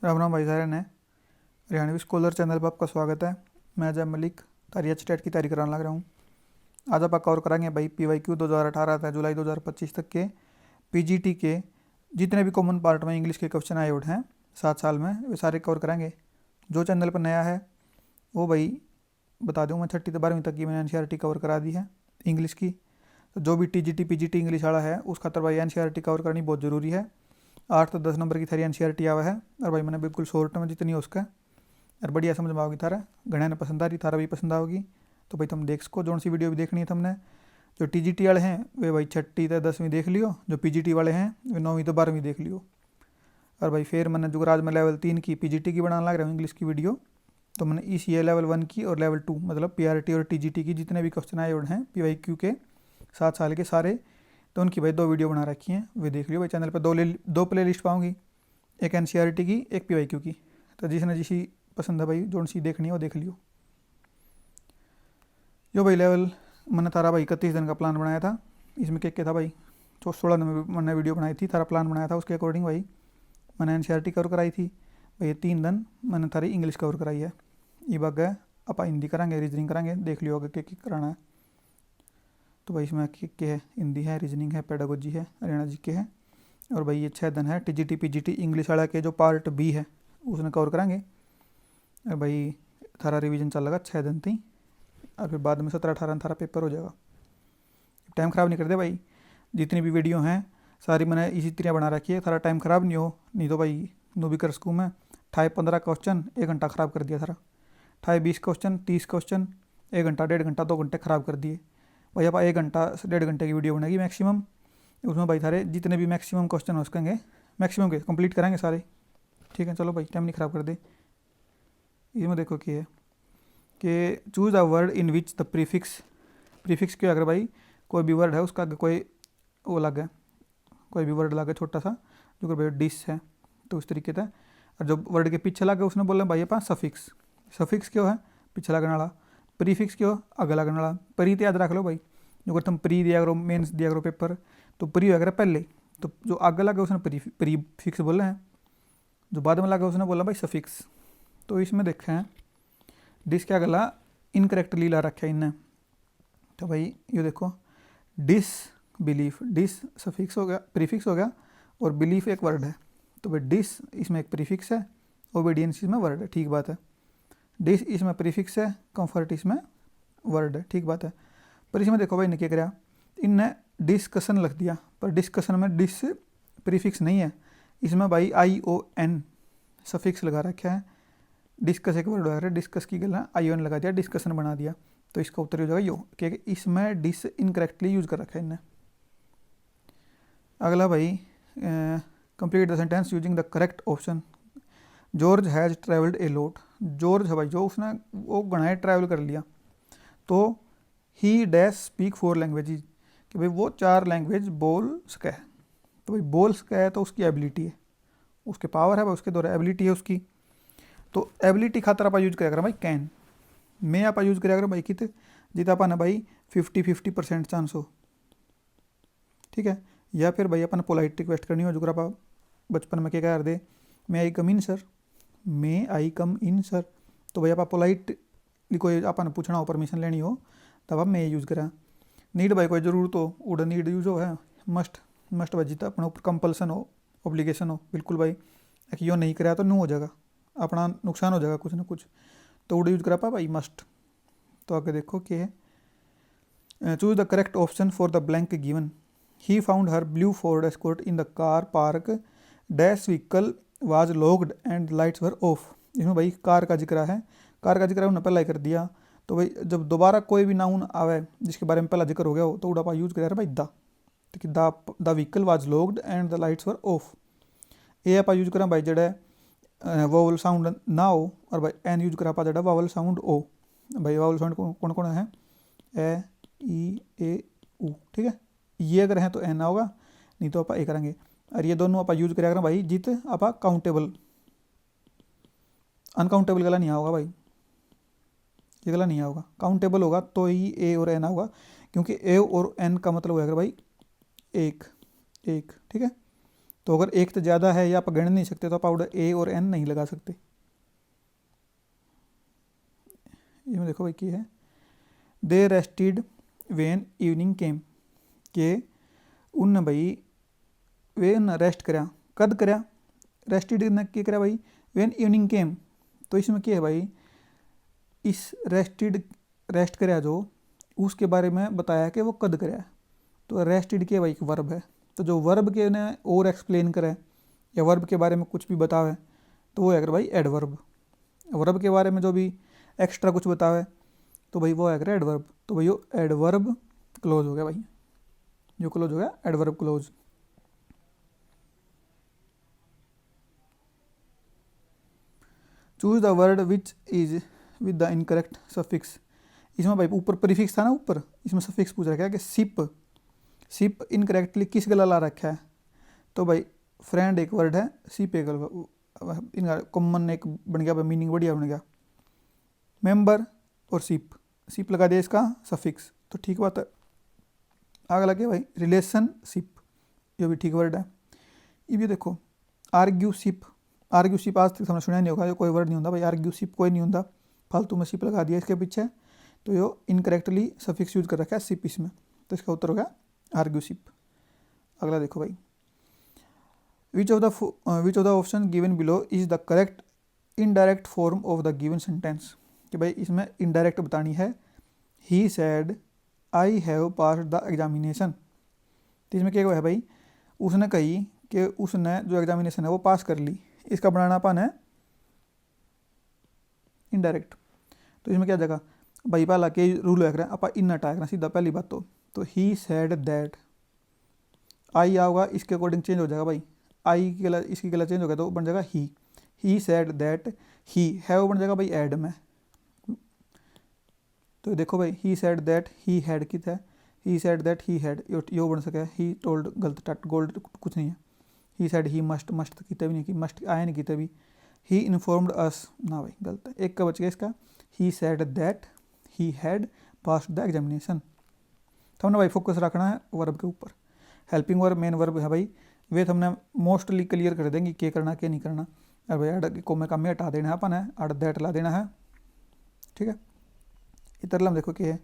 राम राम भाई सारे ने हरियाणवी स्कॉलर चैनल पर आपका स्वागत है। मैं अजय मलिक तारी स्टेट की तैयारी कराने लग रहा हूँ। आज आप कवर कराएंगे भाई PYQ 2018 से जुलाई 2025 तक के PGT के जितने भी कॉमन पार्ट में इंग्लिश के क्वेश्चन आए उठे हैं 7 साल में, वे सारे कवर कराएंगे। जो चैनल पर नया है वो भाई बता दूँ, मैं 6वीं से 12वीं तक की मैंने NCERT कवर करा दी है इंग्लिश की। तो जो भी TGT PGT इंग्लिश वाला है उस खातर भाई NCERT कवर करनी बहुत ज़रूरी है। 8 से 10 नंबर की थारी NCERT आवा है और भाई मैंने बिल्कुल शॉर्ट में जितनी हो उसका और बढ़िया समझ में आओगी थारा। घने ने पसंद आ रही, थारा भी पसंद आओगी। तो भाई तुम देख सको जो सी वीडियो भी देखनी है तुमने। जो TGT वाले हैं वे भाई 6वीं से 10वीं देख लियो, जो PGT वाले हैं वे 9वीं से 12वीं देख लियो। और भाई फिर मैंने जुगराज में लेवल 3 की PGT की बनाने लग रहा हूँ इंग्लिश की वीडियो। तो मैंने ECA लेवल 1 की और लेवल 2 मतलब PRT और TGT की जितने भी क्वेश्चन आए हुए हैं PYQ के 7 साल के सारे, तो उनकी भाई 2 वीडियो बना रखी हैं, वे देख लियो भाई। चैनल पर दो प्ले लिस्ट पाऊँगी, एक NCERT की एक PYQ की। तो जिसने जिसी पसंद है भाई जो सी देखनी है वो देख लियो। यो भाई लेवल मैंने थारा भाई 31 दिन का प्लान बनाया था। इसमें क्या था भाई, 16 दिन में मैंने वीडियो बनाई थी, थारा प्लान बनाया था उसके अकॉर्डिंग भाई मैंने NCERT कवर कराई थी भाई। 3 दिन मैंने थारी इंग्लिश कवर कराई है। ये बाग है आप हिंदी कराएंगे, रीजनिंग कराएंगे, देख लियो आगे क्या कराना है। तो भाई इसमें क्या है, हिंदी है, रीजनिंग है, पेडागोजी है, हरियाणा जी के है। और भाई ये 6 दिन है TGT PGT इंग्लिश वाला के जो पार्ट B है उसने कवर कराएंगे। और भाई थारा रिवीजन चल लगा 6 दिन थी और फिर बाद में 17-18 थारा पेपर हो जाएगा। टाइम ख़राब नहीं करते भाई, जितनी भी वीडियो हैं सारी मैंने इसी तरह बना रखी है, थारा टाइम ख़राब नहीं हो। नहीं तो भाई नो भी कर सकूँ मैं। 15 क्वेश्चन 1 घंटा ख़राब कर दिया थारा, 20 क्वेश्चन 30 क्वेश्चन 1 घंटा 1.5 घंटा 2 घंटे ख़राब कर दिए भाई। आप 1 घंटा से 1.5 घंटे की वीडियो बनेगी मैक्सिमम। उसमें भाई थारे जितने भी मैक्सिमम क्वेश्चन हो सकेंगे मैक्सिमम के कंप्लीट कराएंगे सारे। ठीक है चलो भाई, टाइम नहीं ख़राब कर दे। इसमें देखो क्या है कि choose a word in which the prefix क्या, अगर भाई कोई भी वर्ड है उसका आगे कोई वो लगे, कोई भी वर्ड लगे छोटा सा, जो कि भाई डिश है तो उस तरीके से। और जो वर्ड के पीछे लगे उसने बोला भाई अपना सफिक्स। सफिक्स क्यों है, पीछे लगने वाला। प्रीफिक्स क्यों, आगे लगने वाला। प्री तो याद रख लो भाई, जो अगर तुम प्री दिया करो मेंस दिया करो पेपर तो प्री वगैरह पहले, तो जो आगे लगे उसने प्रीफिक्स बोला है, जो बाद में लगा उसने बोला भाई सफिक्स। तो इसमें देखें हैं डिस क्या गला इनकरेक्टली ला रखा है इनने। तो भाई ये देखो डिस बिलीफ, डिस सफिक्स हो गया, प्रीफिक्स हो गया, और बिलीफ एक वर्ड है। तो भाई डिस इसमें एक प्रीफिक्स है, ओबीडियंस इसमें वर्ड है, ठीक बात है। डिस इसमें प्रीफिक्स है, कंफर्ट इसमें वर्ड है, ठीक बात है। पर इसमें देखो भाई ने क्या कराया, इनने डिस्कशन लिख दिया, पर डिस्कशन में डिस प्रीफिक्स नहीं है, इसमें भाई ION सफिक्स लगा रखा है। डिस्कस एक वर्ड है, डिस्कस की गला ION लगा दिया, डिस्कशन बना दिया। तो इसका उत्तर हो जाएगा यो, क्योंकि इसमें डिस इनकरेक्टली यूज कर रखा है इनने। अगला भाई complete the sentence using the correct option. George has travelled a lot. George है भाई जो उसने वो गणाए ट्रैवल कर लिया। तो ही डैश स्पीक 4 लैंग्वेजेज, कि भाई वो 4 लैंग्वेज बोल सके। तो भाई बोल सके है तो उसकी एबिलिटी है, उसके पावर है भाई, उसके द्वारा एबिलिटी है उसकी। तो एबिलिटी खातर आप यूज करेगा भाई कैन। मैं आप यूज करेगा भाई कित जित अपन भाई 50-50% चांस हो, ठीक है। या फिर भाई अपन पोलाइट रिक्वेस्ट करनी हो, जो आप बचपन में क्या कर दे, मे आई कम इन सर, मे आई कम इन सर। तो भाई आप पोलाइट कोई अपन पूछना हो, परमिशन लेनी हो, तब आप मे यूज़ करा। नीड भाई कोई ज़रूरत हो उड़ नीड यूज हो है, मस्ट भाई जितना अपने ऊपर कंपल्सन हो, ऑब्लिगेशन हो, बिल्कुल भाई यो नहीं कराया तो नो हो जाएगा, अपना नुकसान हो जाएगा कुछ ना कुछ। तो उड़ यूज करा पा भाई मस्ट। तो आगे देखो क्या है, choose the correct option for the blank given. He found her blue Ford escort in the car park, dash vehicle was locked and lights were of. इसमें भाई कार का जिक्र है, कार का जिक्र उन्होंने पहला ही कर दिया। तो भाई जब दोबारा कोई भी नाउन आवे जिसके बारे में पहला जिक्र हो गया हो तो उड़ा यूज करा भाई द, कि the vehicle was locked and the lights were of. ये आप यूज करा भाई जड़ा वावल साउंड ना हो, और भाई एन यूज करा पा जड़ा वावल साउंड ओ। भाई वावल साउंड कौन कौन है, ए ई ए ऊ, ठीक है। ये अगर है तो एन होगा, नहीं तो आप ए करेंगे। और ये दोनों आप यूज करें भाई जित आप काउंटेबल, अनकाउंटेबल गला नहीं होगा भाई, ये गला नहीं होगा, काउंटेबल होगा तो ही ए और एन होगा, क्योंकि ए और एन का मतलब होगा भाई एक एक, ठीक है। तो अगर एक तो ज़्यादा है या आप गिन नहीं सकते तो आप ऑर्डर ए और एन नहीं लगा सकते। इसमें देखो भाई क्या है, दे रेस्टेड वेन इवनिंग केम, के उन भाई वे न रेस्ट करा, कद करा, रेस्टेड ने क्या करा भाई, वेन इवनिंग केम। तो इसमें क्या है भाई, इस रेस्ट करा जो उसके बारे में बताया कि वो कद करा। तो रेस्टेड के भाई एक वर्ब है, तो जो वर्ब के ने और एक्सप्लेन करे या वर्ब के बारे में कुछ भी बतावे तो वो है अगर भाई एडवर्ब। वर्ब के बारे में जो भी एक्स्ट्रा कुछ बतावे तो भाई वो है अगर एडवर्ब। तो भाई वो एडवर्ब क्लोज हो गया भाई, जो क्लोज हो गया adverb close. Choose the word which is with the incorrect suffix. इसमें भाई ऊपर प्रीफिक्स था ना, ऊपर इसमें सफिक्स पूछ रखा है कि सिप, सिप इनकरेक्टली किस गला ला रखा है। तो भाई फ्रेंड एक वर्ड है, सिप एक, इनका कॉमन एक बन गया, मीनिंग बढ़िया बन गया। मेंबर और सिप, सिप लगा दिया इसका सफिक्स, तो ठीक बात है। आगे लगे भाई रिलेशनशिप, ये भी ठीक वर्ड है। ये भी देखो आर्ग्यूशिप, आर्ग्यूशिप आज तक हमने सुना नहीं होगा, ये कोई वर्ड नहीं होता भाई, आर्ग्यूशिप कोई नहीं होता, फालतू में सिप लगा दिया इसके पीछे, तो ये इनकरेक्टली सफिक्स यूज कर रखा है सिप इसमें, तो इसका उत्तर हो गया आर्ग्यूशिप। अगला देखो भाई, which of the option given below is the correct indirect form of the given sentence. कि भाई इसमें इनडायरेक्ट बतानी है, he said I have passed the examination. तो इसमें क्या है भाई, उसने कही कि उसने जो एग्जामिनेशन है वो पास कर ली, इसका बनाना पान है इनडायरेक्ट। तो इसमें क्या जगह भाई पहला के रूल है आप इन हटाया सीधा पहली बात। तो ही सैड दैट, आई आओगा इसके अकॉर्डिंग चेंज हो जाएगा भाई, आई की गला इसकी गला चेंज हो गया तो बन जाएगा he said that, he have बन जाएगा भाई एड में। तो देखो भाई ही सैड दैट ही हैड कित है, he said that he had यो बन सके, ही टोल्ड गलत टट गोल्ड कुछ नहीं है, he sad he must, must कितना भी नहीं कि मस्ट आया नहीं कितना भी, ही इन्फॉर्म्ड अस ना भाई गलत है, एक का बच गया इसका, he said that he had passed the examination. तो हमने भाई फोकस रखना है वर्ब के ऊपर, हेल्पिंग वर्ब मेन वर्ब है भाई, वे तो हमने मोस्टली क्लियर कर देंगे क्या करना क्या नहीं करना। और भाई अड को मैं कम हटा देना है अपन है, अड दैट ला देना है, ठीक है। इतर देखो क्या है,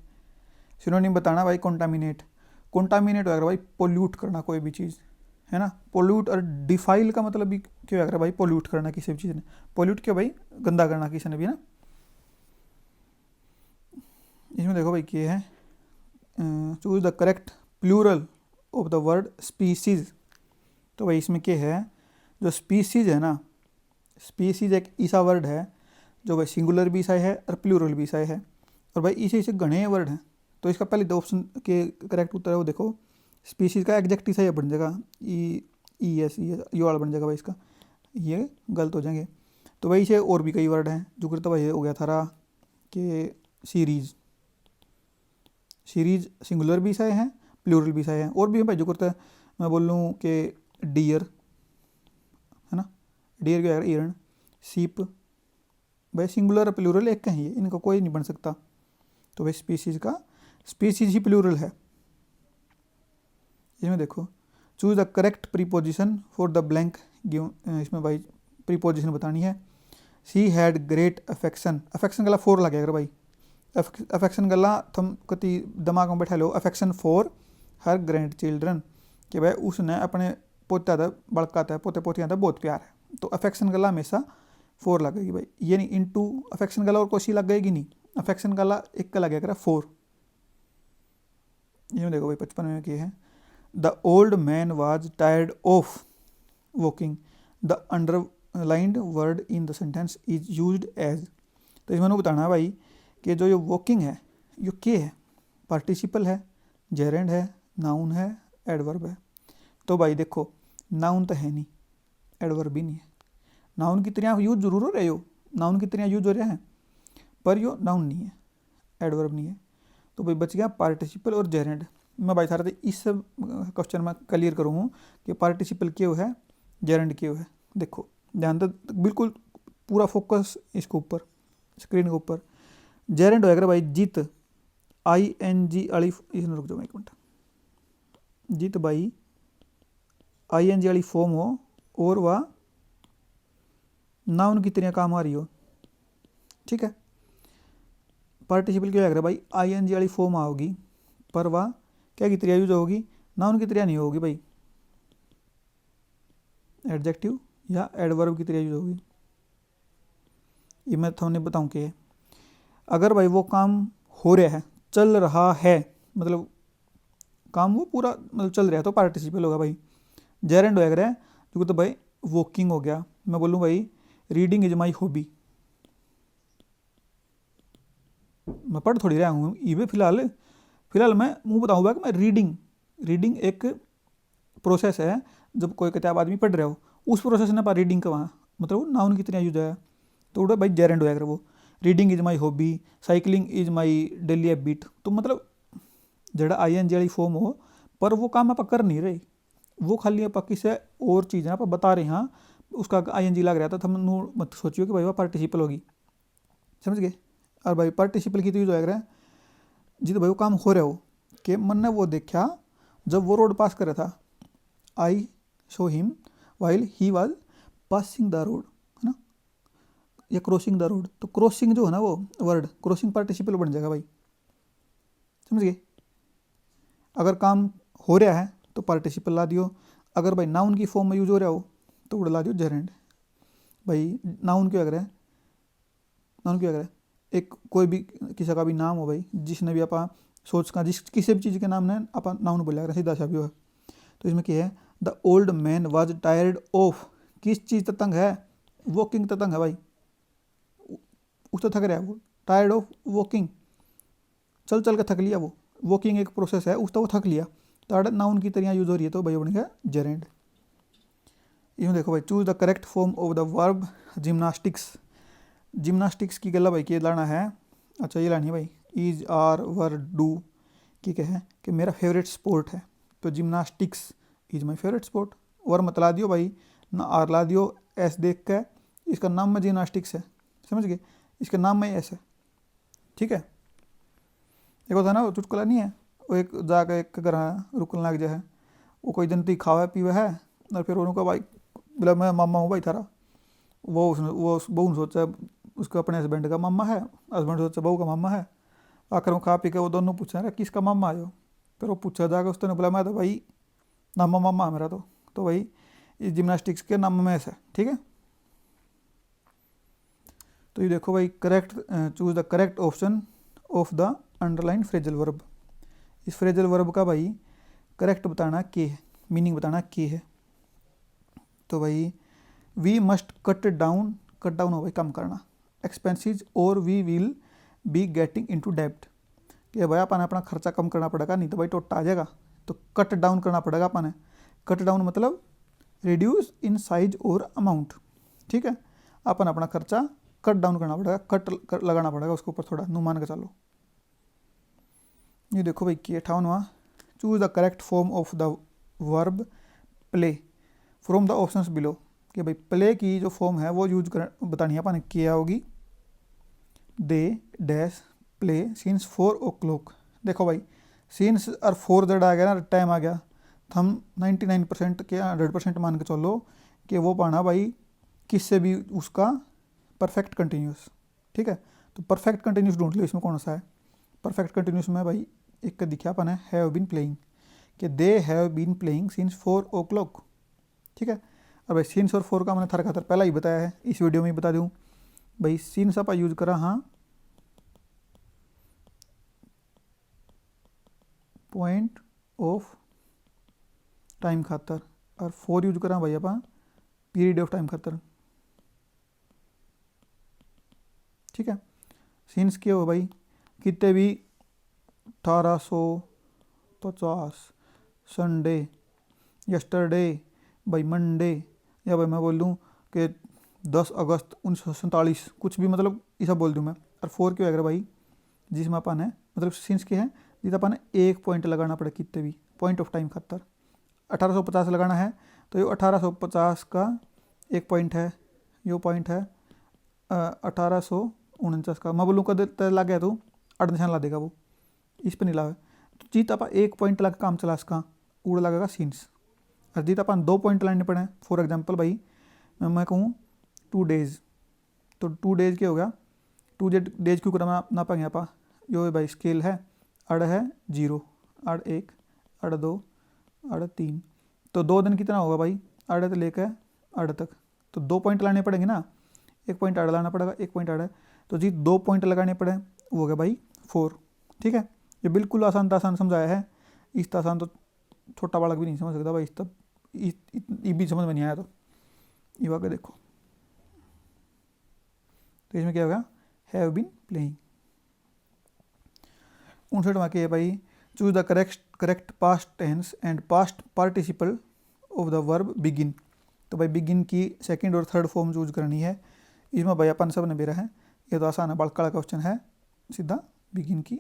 सिनोनिम बताना भाई कॉन्टामिनेट, कॉन्टामिनेट हो भाई पोल्यूट करना कोई भी चीज़ है ना, पोल्यूट और डिफाइल का मतलब भी क्यों है भाई पोल्यूट करना किसी भी चीज़ ने, पोल्यूट क्यों भाई गंदा करना किसी ने भी ना। इसमें देखो भाई क्या है, choose the correct plural of the word species. तो भाई इसमें क्या है, जो स्पीसीज है ना, स्पीसीज एक ऐसा वर्ड है जो भाई सिंगुलर भी सही है और प्लूरल भी सही है, और भाई इसे इसे घने वर्ड हैं। तो इसका पहले दो ऑप्शन के करेक्ट उत्तर है वो देखो, स्पीसीज का एग्जैक्ट सही बन जाएगा ई एस ये वाला बन जाएगा भाई, इसका ये गलत हो जाएंगे। तो भाई इसे और भी कई वर्ड हैं जो करता भाई हो गया थारा कि सीरीज, सीरीज सिंगुलर भी सही है प्लूरल भी सही है, और भी भाई जो करता है मैं बोल लूँ कि डियर है ना, डियर क्या है हिरण, सीप भाई सिंगुलर और प्लूरल एक का ही है, इनका कोई नहीं बन सकता। तो भाई स्पीसीज का स्पीसीज ही प्लूरल है। इसमें देखो choose the correct preposition for the blank given, इसमें भाई प्रीपोजिशन बतानी है, she had great affection, affection गला फोर लगे अगर भाई, अफेक्शन गला तुम कति दिमाग में बैठा लो, affection for her grandchildren, कि भाई उसने अपने पोता था बड़का था पोते पोतियाँ था बहुत प्यार है, तो अफेक्शन गला हमेशा फोर लगेगी भाई, ये नहीं इनटू अफेक्शन गला और कोई लगेगी नहीं, अफेक्शन गला एक का लगेगा फोर। ये देखो भाई 55 में क्या है, the old man was tired of walking, the underlined word in the sentence is used as. तो इसमें बताना है भाई कि जो ये वॉकिंग है ये क्या है, पार्टिसिपल है, जेरेंड है, नाउन है, एडवर्ब है। तो भाई देखो नाउन तो है नहीं, एडवर्ब भी नहीं है, नाउन की तरह यूज जरूर हो रहे हो, नाउन की तरह यूज हो रहा है पर यो नाउन नहीं है, एडवर्ब नहीं है। तो भाई बच गया पार्टिसिपल और जेरेंड। मैं भाई सारा इस क्वेश्चन में क्लियर करूँ कि पार्टिसिपल क्यों है जेरेंड क्यों है। देखो ध्यान तो बिल्कुल पूरा फोकस इसके ऊपर स्क्रीन के ऊपर, जेरेंड होएगा भाई जीत, ING अली, इसमें रुक जाओ एक मिनट, जीत भाई ING वाली फॉर्म हो और वह नाउन की तरह काम आ रही हो, ठीक है। पार्टिसिपल क्यों लग रहा है भाई, ING वाली फॉर्म आओगी पर वह क्या की तरह यूज होगी, नाउन की तरह नहीं होगी भाई, एडजेक्टिव या एडवर्ब की तरह यूज होगी। ये मैं थोड़े बताऊँ कि अगर भाई वो काम हो रहा है, चल रहा है, मतलब काम वो पूरा मतलब चल रहा है तो पार्टिसिपल होगा भाई। जेरेंड हो रहा है जो तो भाई वॉकिंग हो गया। मैं बोलूँ भाई रीडिंग इज माई हॉबी, मैं पढ़ थोड़ी रहा हूँ ये फिलहाल मैं मुँह बताऊँगा कि मैं रीडिंग एक प्रोसेस है। जब कोई किताब आदमी पढ़ रहा हो उस प्रोसेस ने पा रीडिंग का वहाँ मतलब वो नाउन की तरह यूज है, तो उड़ा भाई जेरेंड हो वो reading is my hobby, cycling is my daily habit. तो मतलब जड़ा ING वाली फॉर्म हो पर वो काम आप कर नहीं रहे, वो खाली आप किसी और चीज़ आप बता रहे हाँ उसका ING लग रहा था, तो हम मत सोचियो कि भाई वह पार्टिसिपल होगी, समझ गए। और भाई पार्टिसिपल की तो यूज हो रहा है जी, तो भाई वो काम हो रहा हो कि मन ने वो देखा जब वो रोड पास कर रहा था, I show him while he was passing the road, है ना, या क्रॉसिंग द रोड। तो क्रॉसिंग जो है ना वो वर्ड क्रॉसिंग पार्टिसिपल बन जाएगा भाई, समझ गए। अगर काम हो रहा है तो पार्टिसिपल ला दियो, अगर भाई नाउन की फॉर्म में यूज हो रहा हो तो उड़ ला दियो जेरेंड। भाई नाउन क्यों अगर है, नाउन क्यों अगर है, एक कोई भी किसी का भी नाम हो भाई, जिसने भी आप सोच का जिस किसी भी चीज़ के नाम ने आप नाउन बोला अगर सीधा सा भी हो। तो इसमें क्या है, the old man was tired of, किस चीज़ तंग है, वॉकिंग तंग है भाई, उस तो थक रहा है वो, टायर्ड ऑफ वॉकिंग, चल चल के थक लिया वो, वॉकिंग एक प्रोसेस है उसका वो थक लिया, तो नाउन की तरह यूज हो रही है तो भाई बन गया जेरेंड। यूँ देखो भाई choose the correct form of the verb gymnastics. Gymnastics की गला भाई क्या लाना है, अच्छा ये लानी है भाई इज आर वर डू की क्या है कि मेरा फेवरेट स्पोर्ट है, तो gymnastics is my favourite sport. वर मत ला दियो भाई ना आर ला दियो, एस देख के इसका नाम में जिम्नास्टिक्स है, समझ गए, इसके नाम में एस है, ठीक है। एक होता है ना वो चुटकुला नहीं है, वो एक जाकर एक घर रुकने लग जाए, वो कोई दिन ती खावा पीवा है और फिर उन्होंने कहा भाई बोला मैं मामा हूँ भाई थारा, वो बहू ने सोचा उसका अपने हस्बैंड का मामा है, हस्बैंड सोचा बहू का मामा है, आखिर वो खा पी के वो दोनों पूछा रहे किसका मामा आयो, फिर वो पूछा जाकर उसने बोला मैं तो भाई नामा मामा है मेरा तो भाई इस जिम्नास्टिक्स के नाम में ऐसा, ठीक है। तो ये देखो भाई correct choose the correct option of the underline phrasal verb. इस फ्रेजल वर्ब का भाई करेक्ट बताना के है, मीनिंग बताना के है। तो भाई वी मस्ट कट डाउन हो भाई कम करना एक्सपेंसिज, और we will be getting into डेब्ट, कि भाई अपन अपना खर्चा कम करना पड़ेगा नहीं तो भाई टोटा आ जाएगा, तो कट डाउन करना पड़ेगा अपन। कट डाउन मतलब रिड्यूस इन साइज और अमाउंट, ठीक है, अपन अपना खर्चा कट डाउन करना पड़ेगा, कट लगाना पड़ेगा उसके ऊपर थोड़ा, नुमान के चलो। ये देखो भाई कि 58वां choose the correct form of the verb play from the options below, कि भाई प्ले की जो फॉर्म है वो यूज कर बतानी है अपन, क्या होगी, they dash play scenes 4 o'clock। देखो भाई सीन्स और 4 जड़ आ गया ना, टाइम आ गया, तो हम 99% के 100% मान के चलो कि वो पाना भाई किससे भी उसका परफेक्ट कंटिन्यूस, ठीक है। तो परफेक्ट कंटिन्यूस ढूंढ लो इसमें कौन सा है, परफेक्ट कंटिन्यूस में भाई एक दिखा पाना है हैव बीन प्लेइंग, कि they have been playing since 4 o'clock, ठीक है। और भाई सीन्स और 4 का मैंने थर खातर पहला ही बताया है, इस वीडियो में ही बता दूँ भाई सीन्स आप यूज करा हाँ पॉइंट ऑफ टाइम खातर, और 4 यूज करा भाई आप पीरियड ऑफ टाइम खातर, ठीक है। सीन्स क्या हो भाई कितने भी 1850 संडे यस्टरडे भाई मंडे, या भाई मैं बोल दूँ कि 10 अगस्त 1947 कुछ भी मतलब ये सब बोल दूँ मैं। और 4 क्यों अगर भाई जिसमें अपन है मतलब सीन्स के हैं जिस अपन एक पॉइंट लगाना पड़े कितने भी पॉइंट ऑफ टाइम खातर, 1850 लगाना है तो ये 1850 का एक पॉइंट है, यो पॉइंट है 1849 का, मैं बोलूँ कद लग गया तो 8 निशान ला देगा वो, इस पर नहीं लावे, तो जीत आप एक पॉइंट लगा काम चला इसका उड़ लगेगा सीन्स, अर्जी तो अपन 2 पॉइंट लाने पड़े। फॉर एग्जाम्पल भाई मैं कहूँ 2 डेज़, तो 2 डेज़ क्या हो गया, 2 डेज क्यों करा नापाएंगे आप, यो भाई स्केल है, अड़ है 0, अड़ 1, अड़ 2, अड़ 3, तो 2 दिन कितना होगा भाई, अड़ से लेकर अड़ तक, तो 2 पॉइंट लाने पड़ेंगे ना, 1 पॉइंट अड़ लाना पड़ेगा, 1 पॉइंट अड़ है, तो जी 2 पॉइंट लगाने पड़े, वो हो गया भाई 4। ठीक है, ये बिल्कुल आसान आसान समझाया है, इस आसान तो छोटा बालक भी नहीं समझ सकता भाई, इस तब ये भी समझ में नहीं आया तो ये वाक़ देखो। तो इसमें क्या होगा, हैव बीन प्लेइंग। 59 वाक्य है भाई, choose the correct past tense and past participle of the verb begin. तो भाई बिगिन की सेकंड और थर्ड फॉर्म चूज करनी है। इसमें भाई अपन सब ने बेरा है, ये तो आसान है, बड़का क्वेश्चन है सीधा, बिगिन की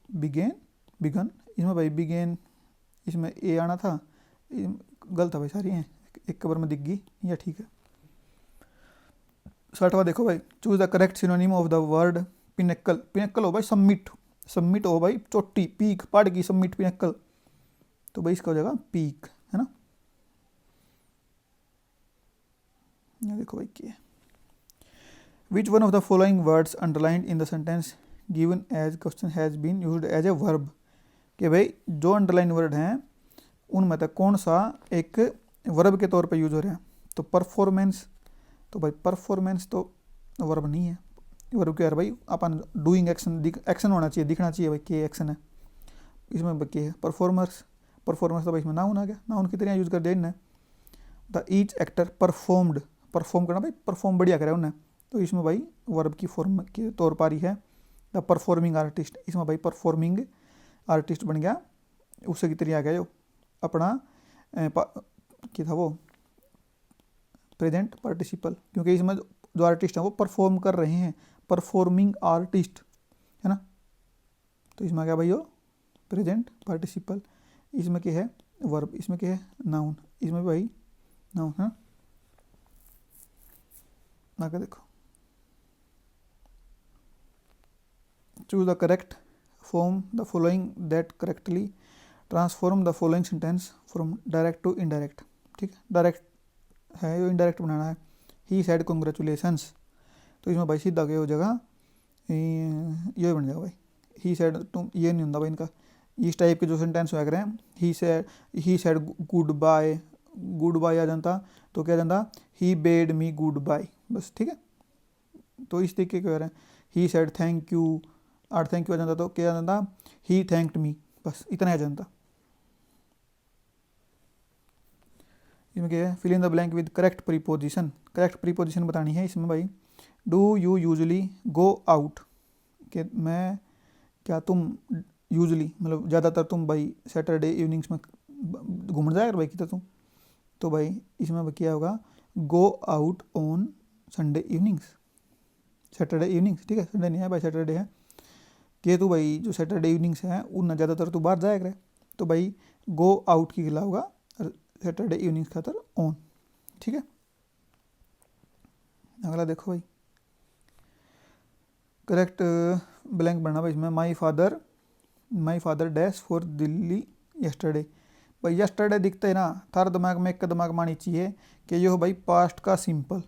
बिगेन बिगन, इसमें भाई बिगेन इसमें ए आना था, गलत है भाई, सारी हैं एक कबर में दिख गई, या ठीक है। 60वां देखो भाई, choose the correct synonym of the word pinnacle. Pinnacle हो भाई समिट, समिट हो भाई चोटी, पीक पहाड़ की, समिट पिनेक्कल, तो भाई इसका हो जाएगा पीक, है ना। ये देखो भाई क्या है, which one of the following words underlined in the sentence given as question has been used as a verb. कि भाई जो अंडरलाइन वर्ड हैं उनमें से कौन सा एक वर्ब के तौर पे यूज हो रहा है। तो परफॉर्मेंस, तो भाई परफॉर्मेंस तो वर्ब नहीं है, वर्ब क्या है भाई, अपन डूइंग एक्शन, एक्शन होना चाहिए, दिखना चाहिए भाई के एक्शन है, इसमें क्या है परफॉर्मर्स, परफॉर्मर्स तो भाई इसमें नाउन आ गया, नाउन की तरह यूज कर दिया इन्हें। The each actor performed, perform करना भाई, परफॉर्म बढ़िया करा उन्हें, तो इसमें भाई वर्ब की फॉर्म के तौर पर ही है। द परफॉर्मिंग आर्टिस्ट, इसमें भाई परफॉर्मिंग आर्टिस्ट बन गया, उससे की तरह आ गया जो अपना क्या था वो प्रेजेंट पार्टिसिपल, क्योंकि इसमें जो आर्टिस्ट हैं वो परफॉर्म कर रहे हैं, परफॉर्मिंग आर्टिस्ट, है ना। तो इसमें क्या भाई हो प्रेजेंट पार्टिसिपल, इसमें क्या है वर्ब, इसमें क्या है नाउन, इसमें भाई नाउन है ना। क्या देखो, choose the correct form the following that correctly transform the following sentence from direct to indirect. ठीक है, डायरेक्ट है यो इनडायरेक्ट बनाना है। ही सैड कॉन्ग्रेचुलेसन्स, तो इसमें भाई सीधा क्या हो जाएगा, ये बन जाएगा भाई ही सैड, तुम ये नहीं होता भाई इनका, इस टाइप के जो सेंटेंस वगैरह हैं, he said goodbye, goodbye आ जाता तो क्या जाता he bade me goodbye, बस। ठीक है, तो इस तरीके के कह रहे हैं, ही सैड थैंक यू, और थैंक यू आ जाता तो क्या आ जाता ही थैंक्ड मी, बस इतना आ जाता। इसमें क्या है, fill in the blank with correct preposition, correct preposition बतानी है इसमें भाई। Do you usually go out, कि मैं क्या तुम यूजली मतलब ज़्यादातर तुम भाई सैटरडे इवनिंग्स में घूमने जाएगा भाई कितना तुम, तो भाई इसमें क्या होगा go out on Sunday evenings, Saturday evenings. ठीक है, संडे नहीं है भाई सैटरडे है, कि तू भाई जो सैटरडे इवनिंग्स हैं उन ज़्यादातर तू बाहर जाएगा रहे, तो भाई गो आउट की गिला होगा सैटरडे इवनिंग्स खातर ऑन। ठीक है, अगला देखो भाई, करेक्ट ब्लैंक बनना भाई इसमें, my father dash for Delhi yesterday. भाई यस्टरडे दिखता है ना, थार दिमाग में एक दिमाग मानी चाहिए कि ये हो भाई पास्ट का सिंपल,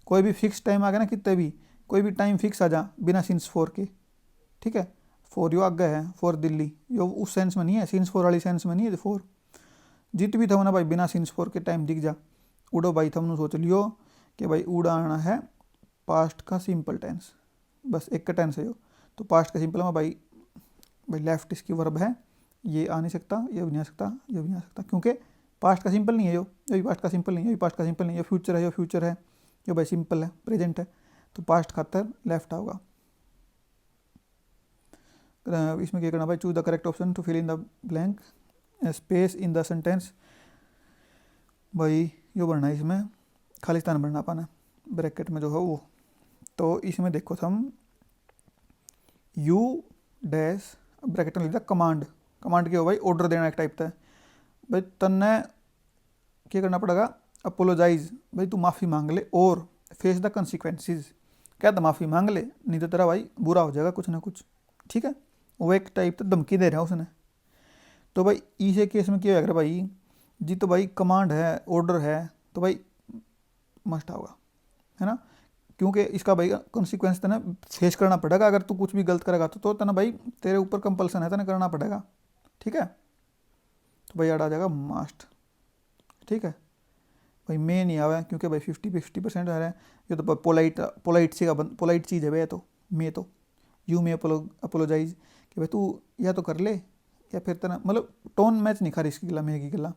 कोई भी फिक्स टाइम आ गया ना, कितने भी कोई भी टाइम फिक्स आ जा बिना सिंस फॉर के। ठीक है, फॉर यो आगे है, फॉर दिल्ली यो उस सेंस में नहीं है, सिंस फॉर वाली सेंस में नहीं है, फॉर जित भी था ना भाई बिना सिंस फॉर के टाइम दिख जा, उड़ो भाई थमने सोच लियो कि भाई उड़ा आना है पास्ट का सिंपल टेंस, बस एक का टेंस है यो, तो पास्ट का सिंपल में भाई लेफ्ट इसकी वर्ब है, ये आ नहीं सकता, ये भी नहीं आ सकता, ये भी नहीं आ सकता, क्योंकि पास्ट का सिंपल नहीं है यो, ये भी पास्ट का सिंपल नहीं है, ये भी पास्ट का सिंपल नहीं है, फ्यूचर है, यो फ्यूचर है, यो भाई सिंपल है, प्रेजेंट है, तो पास्ट खातर लेफ्ट होगा। इसमें क्या करना भाई, choose the correct option to fill in the blank space in the sentence. भाई यो बनना है इसमें खालिस्तान बनना पाना ब्रैकेट में जो है वो, तो इसमें देखो हम यू डैश ब्रैकेट में लिखा कमांड, कमांड क्या हो भाई ऑर्डर देना एक टाइप का भाई, तन्ने क्या करना पड़ेगा अपोलोजाइज, भाई तू माफ़ी मांग ले और फेस द कंसिक्वेंसेस, क्या तो माफ़ी मांग ले नहीं तो तेरा भाई बुरा हो जाएगा कुछ ना कुछ। ठीक है, वो एक टाइप तो धमकी दे रहा है उसने। तो भाई इसे केस में क्या होगा भाई, जी तो भाई कमांड है, ऑर्डर है, तो भाई मस्ट होगा, है ना, क्योंकि इसका भाई कॉन्सिक्वेंस तना फेस करना पड़ेगा। अगर तू कुछ भी गलत करेगा तो तना भाई तेरे ऊपर कंपल्सन है, तना करना पड़ेगा, ठीक है। तो भाई आ जाएगा मस्ट, ठीक है भाई। मे नहीं आवा क्योंकि भाई 50% आ रहा है, ये तो पोलाइट से का पोलाइट चीज़ है भाई। तो मे तो यू मे अपोलोजाइज कि भाई तू या तो कर ले, या फिर तना मतलब टोन मैच नहीं खा रही इसकी गिला मे की गिला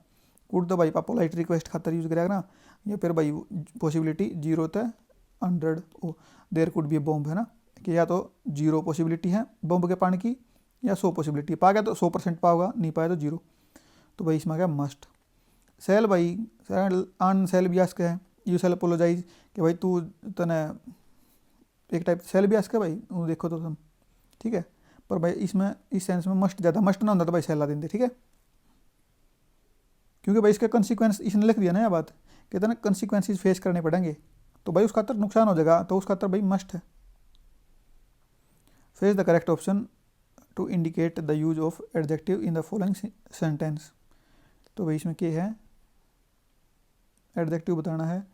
कूट तो भाई पोलाइट रिक्वेस्ट खातर यूज़ करेगा ना, या फिर भाई पॉसिबिलिटी 0 तक 100 ओ देर कुड बी बॉम्ब, है ना, कि या तो 0 पॉसिबिलिटी है बॉम्ब के पाने की, या 100 पॉसिबिलिटी पा गया तो 100% पाओगा, नहीं पाया तो 0। तो भाई इसमें आ गया मस्ट। सेल भाई अन सेल भी आस्क है, यू सेल अपोलोजाइज कि भाई तू तने एक टाइप सेल भी आस्क है भाई, वो देखो तो तुम, ठीक है। पर भाई इसमें इस सेंस में मस्ट ज़्यादा, मस्ट ना होता तो भाई सेल ला देंगे, ठीक है। क्योंकि भाई इसका कंसिक्वेंस इसने लिख दिया ना, यह बात कहते हैं ना कंसिक्वेंसेस फेस करने पड़ेंगे, तो भाई उसका तर नुकसान हो जाएगा, तो उसका तर भाई मस्ट है। Face the correct option to indicate the use of adjective in the following sentence. तो भाई इसमें क्या है, एडजेक्टिव बताना है।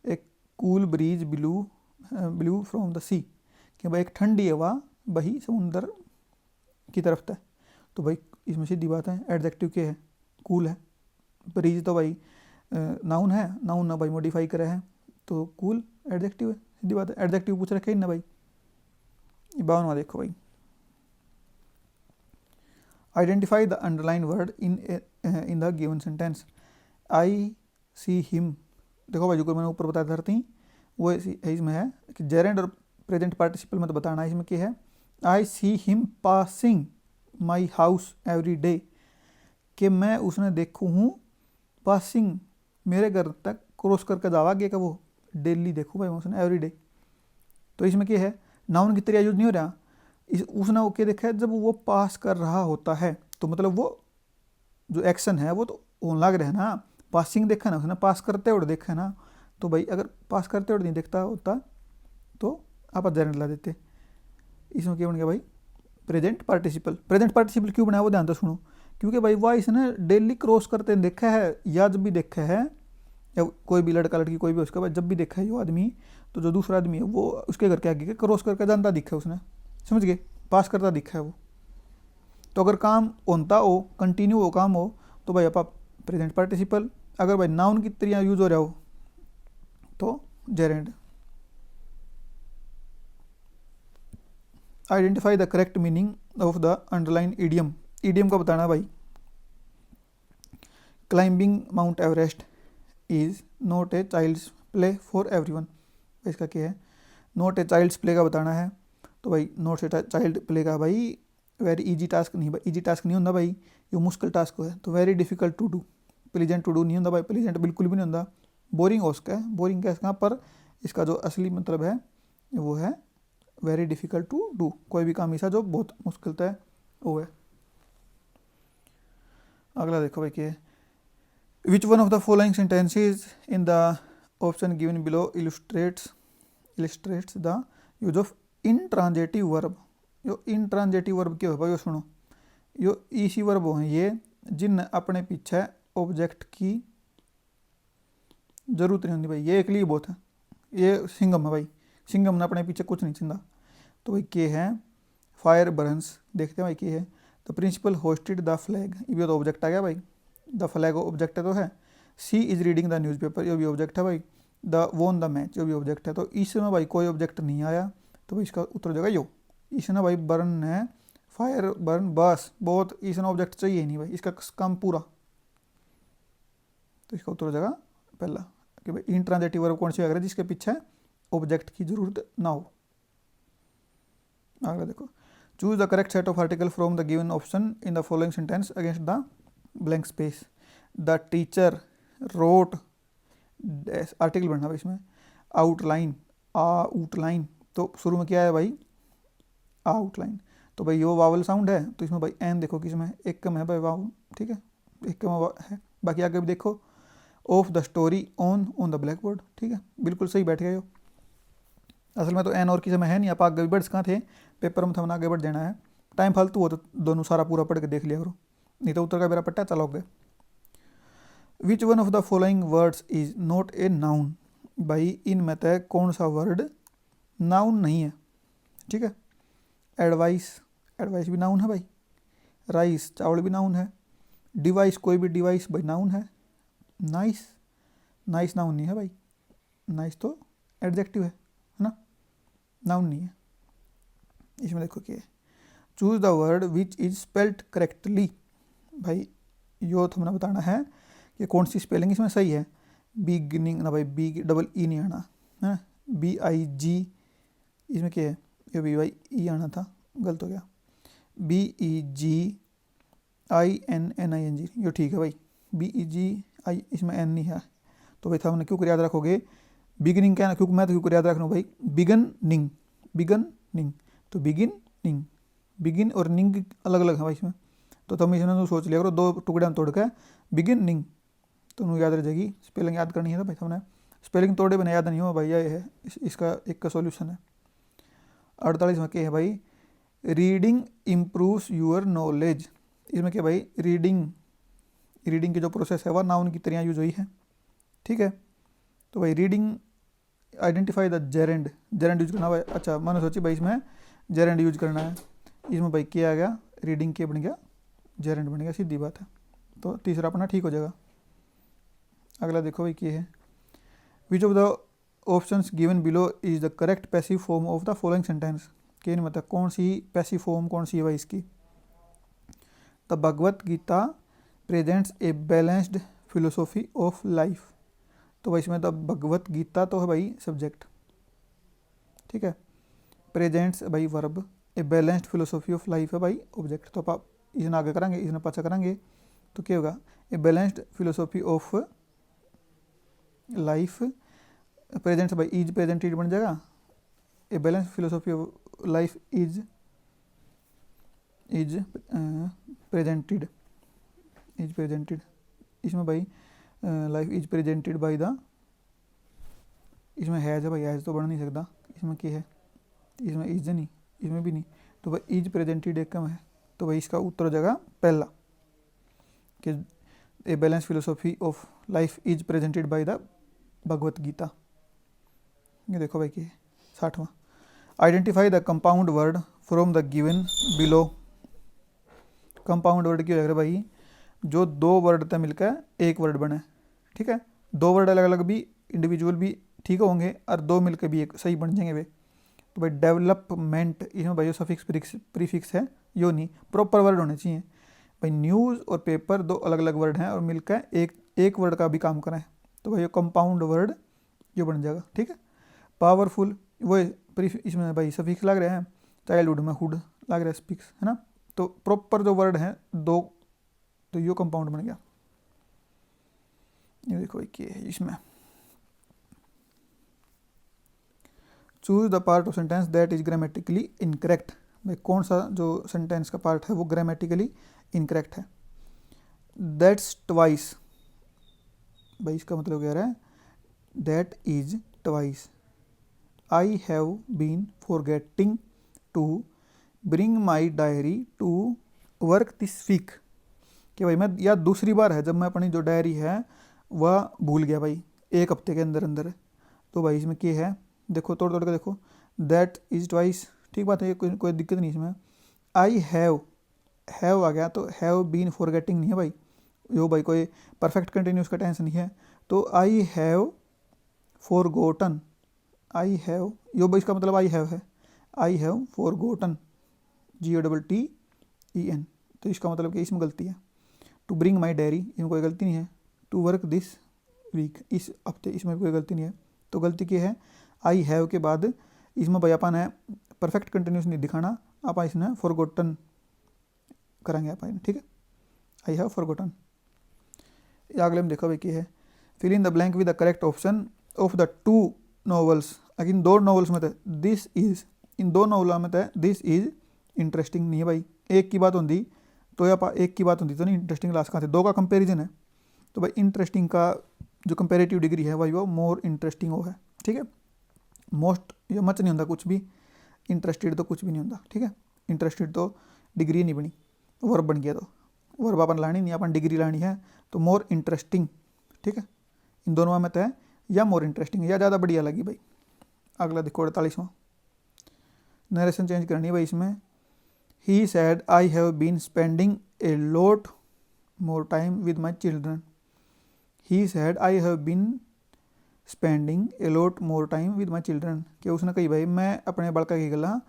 एक cool breeze blew from the sea, कि भाई एक ठंडी हवा बही समुंदर की तरफ तक। तो भाई इसमें सीधी बात है, एडजेक्टिव क्या है, कूल है। ब्रीज तो भाई नाउन है, नाउन ना भाई मॉडिफाई करे है, तो कूल एडजेक्टिव है, सीधी बात है। एडजेक्टिव पूछ रखे ना भाई। 52वां देखो भाई, identify the underline word in the given sentence. I see him, देखो भाई जो मैंने ऊपर बताया धरती वो इसमें है कि जेरेंड और प्रेजेंट पार्टिसिपल में तो बताना है। इसमें क्या है, I see him passing my house every day, कि मैं उसने देखूँ हूँ पासिंग मेरे घर तक क्रॉस करके जावा गया, कि वो डेली देखूँ भाई उसने एवरी डे। तो इसमें क्या है, नाउन की तरह यूज नहीं हो रहा, उसने वो क्या देखा है जब वो पास कर रहा होता है, तो मतलब वो जो एक्शन है वो तो होने लग रहा है ना, पासिंग देखा ना उसने, पास करते हुए देखा ना। तो भाई अगर पास करते हुए नहीं देखता होता तो आप जेरेंड ला देते। इसमें क्या बन गया भाई, प्रेजेंट पार्टिसिपल। प्रेजेंट पार्टिसिपल क्यों बनाया वो ध्यान तो सुनो, क्योंकि भाई वह इसने डेली क्रॉस करते देखा है, या जब भी देखा है, या कोई भी लड़का लड़की कोई भी उसका भाई जब भी देखा है वो आदमी, तो जो दूसरा आदमी है वो उसके घर के आगे क्रॉस करके जानता दिखा है उसने, समझ गए, पास करता दिखा है वो। तो अगर काम होता हो, कंटिन्यू हो काम हो, तो भाई आप प्रेजेंट पार्टिसिपल। अगर भाई नाउन की तरह यूज हो रहा हो तो gerund. Identify the correct meaning of the underline idiom. Idiom का बताना भाई, climbing Mount Everest is not a child's play for everyone. इसका क्या है, नॉट ए चाइल्ड्स प्ले का बताना है। तो भाई नॉट ए चाइल्ड प्ले का भाई वेरी इजी टास्क नहीं, भाई इजी टास्क नहीं होता भाई, ये मुश्किल टास्क है। तो very difficult to do, pleasant to do नहीं होता भाई, प्लीजेंट बिल्कुल भी नहीं होता। बोरिंग हो उसका है, बोरिंग का इसका, पर इसका जो असली मतलब है वो है वेरी डिफिकल्ट टू डू, कोई भी काम ऐसा जो बहुत मुश्किल है वो है। अगला देखो भाई क्या है, which one of the following sentences in the option given below illustrates the use of intransitive verb. यो इंट्रांजेटिव वर्ब क्या होगा, यो सुनो, यो ईसी वर्ब हो हैं ये जिन अपने पीछे ऑब्जेक्ट की जरूरत नहीं होती भाई, ये एक लिए बहुत है। ये सिंगम है भाई, सिंगम ने अपने पीछे कुछ नहीं चिंदा। तो भाई के है, फायर बर्न्स, देखते हैं भाई के है, the principal hosted the flag, ये तो ऑब्जेक्ट आ गया भाई, द फ्लैग ऑब्जेक्ट है तो है। She is reading the newspaper, ये भी ऑब्जेक्ट है भाई। द वोन द मैच, ये भी ऑब्जेक्ट है। तो इसमें भाई कोई ऑब्जेक्ट नहीं आया, तो भाई इसका उत्तर हो जाएगा यो। इसने भाई बर्न है, फायर बर्न, बस बहुत, इसने ऑब्जेक्ट चाहिए नहीं भाई, इसका काम पूरा। तो इसका उत्तर हो जाएगा पहला, कि भाई इंट्रांजेटिव वर्ब कौन सी अगर जिसके पीछे ऑब्जेक्ट की जरूरत ना हो। अगला देखो, choose the correct set of article from the given option in the following sentence against the blank space. The teacher wrote, article बनना भाई इसमें, आउटलाइन, आउटलाइन, तो शुरू में क्या है भाई, आउटलाइन। तो भाई यो वावल साउंड है, तो इसमें भाई एन देखो किसमें, एक कम है भाई वावल, ठीक है, एक कम है। बाकी आगे भी देखो, of the story on the black board, ठीक है, बिल्कुल सही बैठ गए हो। असल में तो एन और किसी में है नहीं, आप आगे वर्ड्स कहाँ थे, पेपर में था आगे बढ़ देना है, टाइम फालतू हो तो दोनों सारा पूरा पढ़ के देख लिया करो, नहीं तो उत्तर का मेरा पट्टा चलोगे। विच one of the following words is not a noun. भाई इनमें तय कौन सा वर्ड नाउन नहीं है, ठीक है। एडवाइस, एडवाइस भी नाउन है भाई। राइस, चावल भी नाउन है। डिवाइस, कोई भी डिवाइस भाई नाउन है। नाइस, नाइस नाउन नहीं है भाई, नाइस तो एडजेक्टिव है ना, नाउन नहीं है। इसमें देखो क्या है, choose the word which is spelled correctly. भाई यो तो हमने बताना है कि कौन सी स्पेलिंग इसमें सही है। बिगनिंग ना भाई, बी डबल ई नहीं आना है ना, BIG, इसमें क्या है, ये BY आना था, गलत हो गया। BEGINNING, यो ठीक है भाई। BEGI, इसमें N नहीं है, तो भाई था हमने क्यों याद रखोगे बिगिनिंग क्या है, क्योंकि मैं तो क्यों याद रख रहा हूँ भाई, बिगनिंग, बिगनिंग, तो बिगिनिंग, बिगिन और निंग अलग अलग है भाई इसमें, तो तुम इसमें तो सोच लिया करो, दो टुकड़े में तोड़ के बिगिनिंग, तो याद रह जाएगी। स्पेलिंग याद करनी है तो भाई हमने, स्पेलिंग तोड़े बिना याद नहीं हो भाई, ये है इसका एक का सॉल्यूशन है। 48 में क्या है भाई, रीडिंग इम्प्रूव्स यूर नॉलेज। इसमें क्या भाई, रीडिंग, रीडिंग की जो प्रोसेस है वह नाउन की तरह यूज हुई है, ठीक है। तो भाई reading, identify the gerund, gerund use करना भाई। अच्छा मैंने सोची भाई इसमें जेरेंड यूज करना है, इसमें भाई क्या आ गया, रीडिंग के बन गया जेरेंड बन गया, सीधी बात है। तो तीसरा अपना ठीक हो जाएगा। अगला देखो भाई क्या है, which of the options given below is the correct passive form of the following sentence. क्या नहीं मतलब कौन सी पैसिव फॉर्म कौन सी है भाई इसकी। The Bhagavad Gita presents a balanced philosophy of life. तो भाई इसमें द भगवत गीता तो है भाई सब्जेक्ट, ठीक है। प्रेजेंट्स भाई verb, A balanced philosophy of life है भाई ऑब्जेक्ट। तो आप इसने आगे करेंगे, इसने पाछा करेंगे, तो क्या होगा, ए balanced philosophy of life, present भाई इज प्रेजेंटेड बन जाएगा, ए balance philosophy of life is presented, is presented. इसमें भाई life is presented by the, इसमें हैज है भाई, हैज तो बन नहीं सकता, इसमें क्या है, इसमें इज नहीं, इसमें भी नहीं, तो भाई इज प्रेजेंटेड एक कम है, तो भाई इसका उत्तर हो जाएगा पहला कि a balance philosophy of life is presented by the Bhagavad Gita. ये देखो भाई कि 60वां, identify the compound word from the given below. Compound word की होगा भाई, जो दो वर्ड तय मिलकर एक वर्ड बने, ठीक है। दो वर्ड अलग अलग भी इंडिविजुअल भी ठीक होंगे और दो मिलकर भी एक सही बन जाएंगे वे। तो भाई डेवलपमेंट, इसमें भाई जो सफिक्स प्रीफिक्स है यो नहीं, प्रॉपर वर्ड होने चाहिए भाई। न्यूज़ और पेपर दो अलग अलग वर्ड हैं और मिलकर एक वर्ड का भी काम करें, तो भाई कंपाउंड वर्ड ये बन जाएगा, ठीक है। पावरफुल वो इसमें भाई सफिक्स लग रहे हैं, चाइल्डहुड में हुड लग रहा है स्पिक्स, है ना। तो प्रॉपर जो वर्ड हैं दो, तो यो कंपाउंड बन गया। ये देखो भाई क्या है इसमें, choose the part of sentence that is grammatically incorrect. भाई कौन सा जो सेंटेंस का पार्ट है वो ग्रामेटिकली इनकरेक्ट है। दैट्स ट्वाइस, भाई इसका मतलब क्या है, that is twice. I have been forgetting to bring my diary to work this week. कि भाई मैं या दूसरी बार है जब मैं अपनी जो डायरी है वह भूल गया भाई एक हफ्ते के अंदर अंदर। तो भाई इसमें क्या है, देखो तोड़ तोड़ के देखो, दैट इज ट्वाइस, ठीक बात है, कोई दिक्कत नहीं इसमें। आई हैव आ गया तो हैव बीन फॉरगेटिंग नहीं है भाई, यो भाई कोई परफेक्ट कंटिन्यूस का टेंस नहीं है। तो I have forgotten, I have, यो भाई इसका मतलब आई हैव है, आई हैव फॉरगॉटन, GOTTEN। तो इसका मतलब कि इसमें गलती है। टू ब्रिंग माई डायरी, इसमें कोई गलती नहीं है। टू वर्क दिस वीक, इस हफ्ते, इसमें कोई गलती नहीं है। तो गलती क्या है, आई हैव के बाद इसमें भाई अपन है परफेक्ट कंटिन्यूस नहीं दिखाना, आप इसने फॉरगॉटन करेंगे अपन, ठीक है। I have forgotten. अगले में देखो भाई क्या है, fill in the blank with the correct option of the two novels. Again दो नॉवेल्स में था दिस इज, इन दो नॉवलों में था दिस इज इंटरेस्टिंग नहीं है भाई, एक की बात होती तो या एक की बात होती तो नहीं इंटरेस्टिंग क्लास कहाँ थे, दो का कंपैरिजन है। तो भाई इंटरेस्टिंग का जो कंपेरेटिव डिग्री है भाई वो मोर इंटरेस्टिंग वो है, ठीक है। मोस्ट या मच नहीं होता कुछ भी, इंटरेस्टेड तो कुछ भी नहीं होता, ठीक है। इंटरेस्टेड तो डिग्री नहीं बनी, वर्ब बन गया, तो वर्ब अपन लानी नहीं, अपन डिग्री लानी है। तो मोर इंटरेस्टिंग ठीक है, इन दोनों में है या मोर इंटरेस्टिंग या ज़्यादा बढ़िया लगी भाई। अगला देखो 48वां, नरेशन चेंज करनी है भाई इसमें। He said I have been spending a lot more time with my children. He said I have been spending a lot more time with my children, कि उसने कही भाई मैं अपने बालका की गला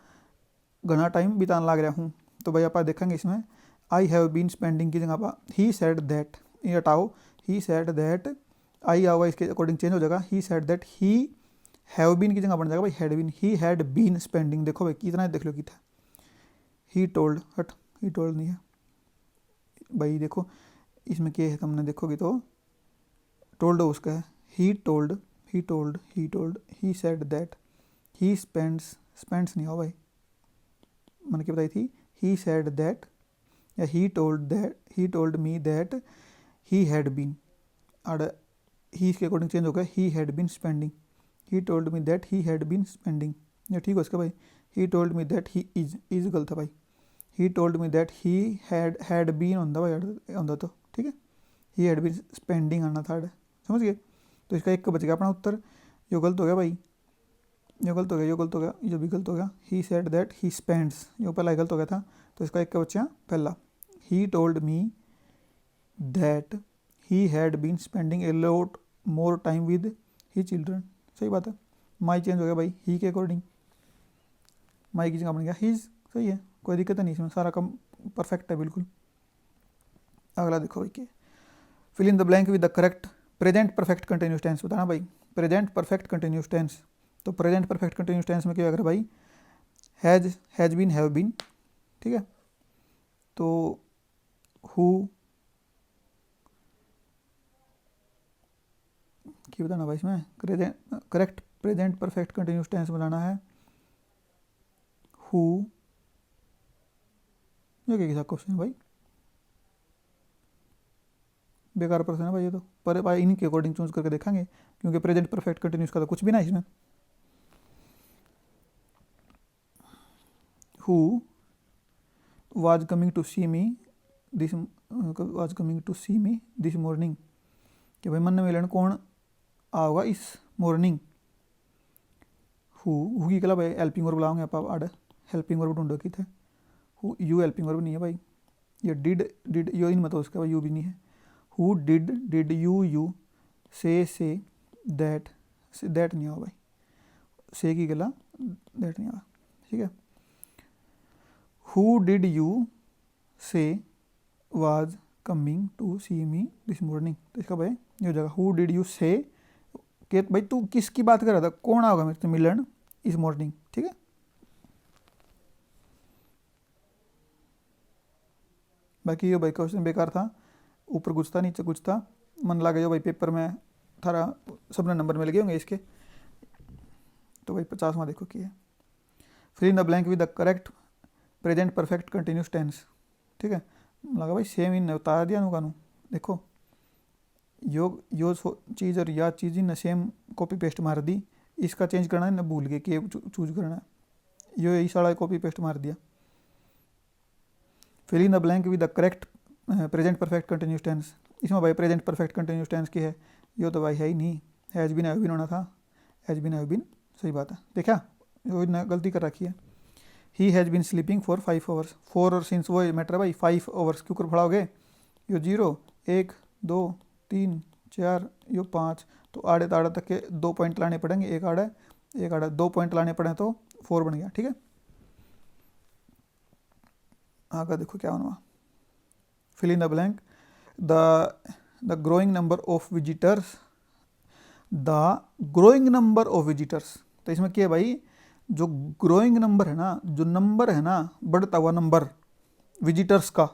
घना टाइम बिताने लग रहा हूँ। तो भाई आप देखेंगे इसमें आई हैव बीन स्पेंडिंग की जगह पर ही सैड दैट, ये हटाओ, ही सैड दैट, आई आवा इसके अकॉर्डिंग चेंज हो जाएगा। He said that he have been की जगह बन जाएगा भाई had been. He had been spending, देखो भाई कितना देख लो कितना। ही टोल्ड, हट ही टोल्ड नहीं है भाई, देखो इसमें क्या है तुमने देखोगे तो टोल्ड उसका है। He told, he told, he told, he said that, he spends, spends नहीं हो भाई, मैंने क्या बताई थी, ही सेड दैट या he told that, he told me that he had been, और ही इसके अकॉर्डिंग चेंज हो गया, he had been spending. He told me that he had been spending, ये ठीक है उसका भाई। He told me that he is गलत है भाई। He told me that he had been होता भाई, होता तो ठीक है, ही हैड बीन स्पेंडिंग आना था, समझ गए। तो इसका एक बच गया अपना उत्तर, यो गलत हो गया भाई, यो गलत हो गया, यो गलत हो गया, ये भी गलत हो गया। He said that he spends, यो पहला गलत हो गया था, तो इसका एक का बच्चा पहला। He told me that he had been spending a lot more time with he children, सही बात है। माई चेंज हो गया भाई ही के अकॉर्डिंग, माई की जगह बन गया हीज, सही है, कोई दिक्कत नहीं इसमें, सारा काम परफेक्ट है बिल्कुल। अगला देखो भाई के fill in the blank with the correct present perfect continuous tense बताना भाई। प्रेजेंट परफेक्ट कंटिन्यूस टेंस, तो प्रेजेंट परफेक्ट कंटिन्यूस टेंस में क्या अगर भाई हैज बीन, हैव बीन, ठीक है। तो हु क्या बताना भाई इसमें, correct present perfect continuous tense बनाना है। हु, ये क्या क्वेश्चन है भाई, बेकार प्रश्न है भाई ये तो, पर भाई इन्हीं के अकॉर्डिंग चूज करके देखेंगे, क्योंकि प्रेजेंट परफेक्ट कंटिन्यूस का तो कुछ भी ना इसमें। Who was coming to see me this, was coming to see me this morning, कि भाई मन मिलन कौन आओगा इस मॉर्निंग। हु की कला भाई हेल्पिंग वर्ब बुलाओगे आप आड़, हेल्पिंग वर्ब ढूंढो कि थे, हु यू हेल्पिंग वर्ब नहीं है भाई, ये डिड यो इन मत उसका भाई, यू भी नहीं है। Who did you say that, that नहीं हो भाई, से की गला दैट नहीं आवा, ठीक है। Who did you say was coming to see me this morning, तो इसका भाई ये हो जाएगा हु डिड यू से, कि भाई तू किसकी बात कर रहा था, कौन आओगा मेरे से मिलन इस मॉर्निंग, ठीक है। बाकी ये भाई क्वेश्चन बेकार था, ऊपर कुछ था नीचे कुछ था, मन लगा जो भाई पेपर में थारा सबने नंबर मिल गए होंगे इसके। तो भाई 50वां देखो कि है fill in the blank with the correct present perfect continuous tense, ठीक है। लगा भाई सेम इन उतार दिया नुका नु, देखो यो चीज़ और या चीज़ ही न सेम कॉपी पेस्ट मार दी, इसका चेंज करना है न भूल गए कि चूज करना है, यो यही सारा कॉपी पेस्ट मार दिया। Fill in the blank with the correct present perfect continuous tense, इसमें भाई प्रेजेंट परफेक्ट कंटिन्यूस टेंस की है, यो तो भाई है ही नहीं, हैज़ बीन हैव बीन होना था, हैज़ बीन हैव बीन, सही बात है। देखा यो ने गलती कर रखी है। He has been sleeping for 5 hours, 4 और सिंस वो मैटर है भाई, 5 आवर्स क्यों कर पढ़ाओगे, यो 0 1 2 3 4 यो 5, तो आड़े ताड़े तक के 2 पॉइंट लाने पड़ेंगे, एक आड़ा 2 पॉइंट लाने पड़े तो 4 बन गया, ठीक है। आगे देखो क्या होना, fill in the blank the growing number of visitors, the growing number of visitors, तो इसमें क्या है भाई, जो ग्रोइंग नंबर है ना, जो नंबर है ना बढ़ता हुआ नंबर विजिटर्स का,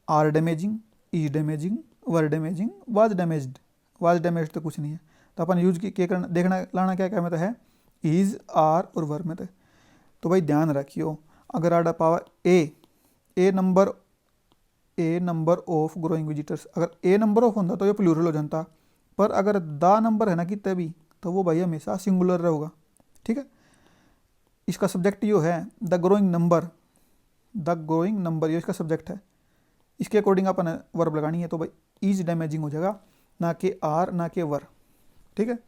are damaging, is damaging, were damaging, was damaged, was damaged तो कुछ नहीं है, तो अपन यूज क्या करना, देखना लाना क्या में तो है इज, आर और वर में तो भाई ध्यान रखियो, अगर आड़ा power A number of growing visitors, अगर ए नंबर ऑफ होता तो ये प्लूरल हो जाता, पर अगर द नंबर है ना कितने भी, तो वो भाई हमेशा सिंगुलर रहेगा, ठीक है। इसका सब्जेक्ट यो है the growing number, the growing number ये इसका सब्जेक्ट है, इसके अकॉर्डिंग अपन वर्ब लगानी है, तो भाई इज डैमेजिंग हो जाएगा, ना कि आर ना कि वर। ठीक है,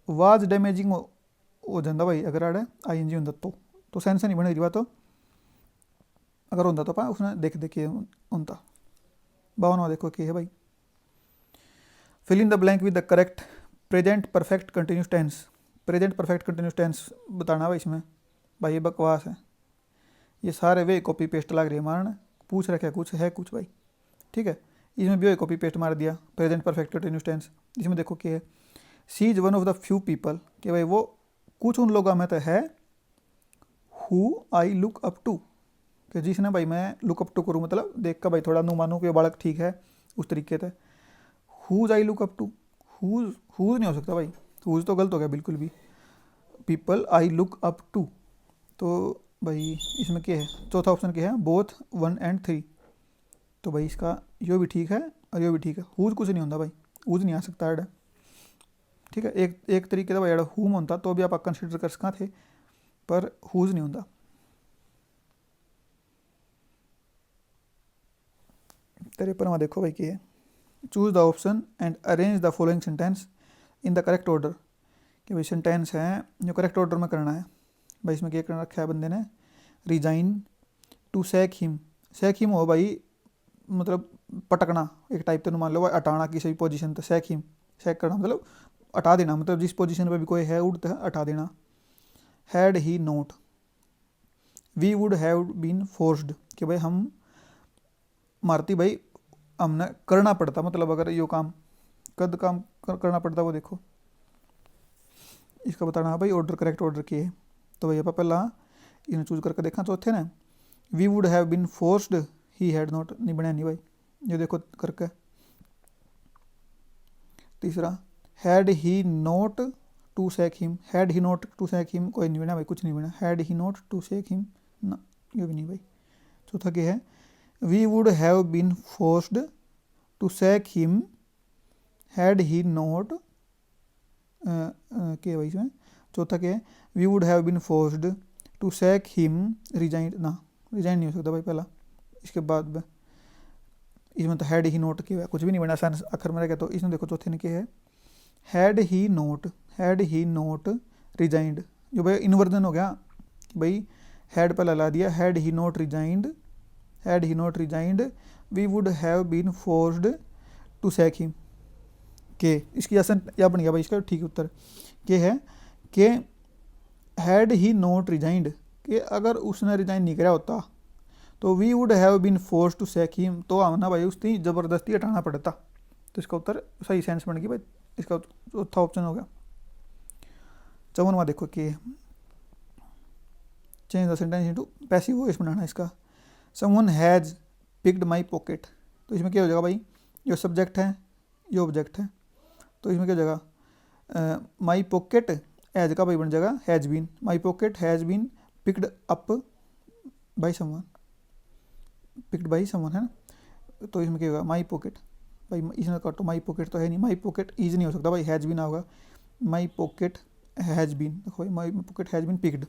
वाज डैमेजिंग हो जाता भाई अगर आड़े आई एन जी होंगे तो सेंस नहीं बने बात। तो अगर होंगे तो पा उसने देख देखे होंगे। 52वां देखो कि है भाई, fill in the blank with the correct present perfect continuous tense. Present perfect continuous tense बताना भाई इसमें, भाई ये बकवास है, ये सारे वे कॉपी पेस्ट लग रही है मारने, पूछ रखे कुछ है कुछ भाई। ठीक है, इसमें भी कॉपी पेस्ट मार दिया प्रेजेंट परफेक्ट कंटिन्यूस टेंस। इसमें देखो कि है she is one of the few people, कि भाई वो कुछ उन लोगों में तो है, who I look up to, कि जिसने भाई मैं लुक अप टू करूँ, मतलब देख कर भाई थोड़ा नु मानूँ कि बालक ठीक है उस तरीके से। Whose I look up to, whose whose नहीं हो सकता भाई, हुज तो गलत हो गया बिल्कुल भी। People I look up to, तो भाई इसमें क्या है, चौथा ऑप्शन क्या है, बोथ 1 और 3। तो भाई इसका यो भी ठीक है और यो भी ठीक है, हुज कुछ नहीं होता भाई, हुज नहीं आ सकता ऐड। ठीक है, एक तरीके से भाई ऐड हुम होता तो भी आप कंसिडर कर सका थे, पर हुज नहीं होता। तेरे पर वहाँ देखो भाई कि है choose the option and arrange the following sentence in the correct order, कि भाई सेंटेंस है जो करेक्ट ऑर्डर में करना है। भाई इसमें क्या करना रखा है बंदे ने, रिजाइन टू सैक हिम हो भाई, मतलब पटकना एक टाइप से मान लो भाई, हटाना किसी भी पोजीशन से, सैक करना मतलब हटा देना, मतलब जिस पोजीशन पे भी कोई है उड़ता है हटा देना। Had he not, we would have been forced, कि भाई हम मारती भाई हमने करना पड़ता, मतलब अगर यो काम कद काम करना पड़ता वो देखो। इसका बताना है भाई ऑर्डर करेक्ट ऑर्डर की है। तो भाई आप पहला इन्हें चूज करके देखा चौथे ने, we would have been forced he had not, नहीं बनाया नहीं भाई, ये देखो करके। तीसरा, had he not to sack him, had he not to sack him कोई नहीं बना भाई, कुछ नहीं बना, had he not to sack him ना, ये भी नहीं भाई। चौथा क्या है, we would have been forced to sack him had he not, क्या भाई इसमें चौथा क्या है, we would have been forced to sack him resign, ना रिजाइन नहीं हो सकता भाई पहला। इसके बाद में इसमें तो हैड ही नोट किया कुछ भी नहीं बना, सेंस आखिर में रह गया। तो इसमें देखो चौथे ने क्या है, हैड ही नोट रिजाइंड, जो भाई इन्वर्जन हो गया कि भाई हैड पहला ला दिया, had he not resigned we would have been forced to sack him. के इसकी आसन या बन गया भाई, इसका ठीक उत्तर के है कि हैड ही नोट रिजाइंड, कि अगर उसने रिजाइन नहीं करा होता तो we would have been force to sack him, तो हम ना भाई उसकी ज़बरदस्ती हटाना पड़ता। तो इसका उत्तर सही सेंस बन गया भाई, इसका चौथा ऑप्शन हो गया। 54वां देखो कि change the sentence into passive voice बनाना इसका, someone has picked my pocket. तो इसमें क्या हो जाएगा भाई, जो सब्जेक्ट है ये ऑब्जेक्ट है, तो इसमें क्या हो जाएगा, माई पॉकेट हैज़ का भाई बन जाएगा has been, my pocket has been picked up by someone, picked by someone है ना। तो इसमें क्या होगा, माई पॉकेट भाई, इसमें काटो माई पॉकेट तो है नहीं, माई पॉकेट इज नहीं हो सकता भाई, हैज़ बीन होगा, माई पॉकेट हैज़ बीन, देखो भाई my pocket has been picked.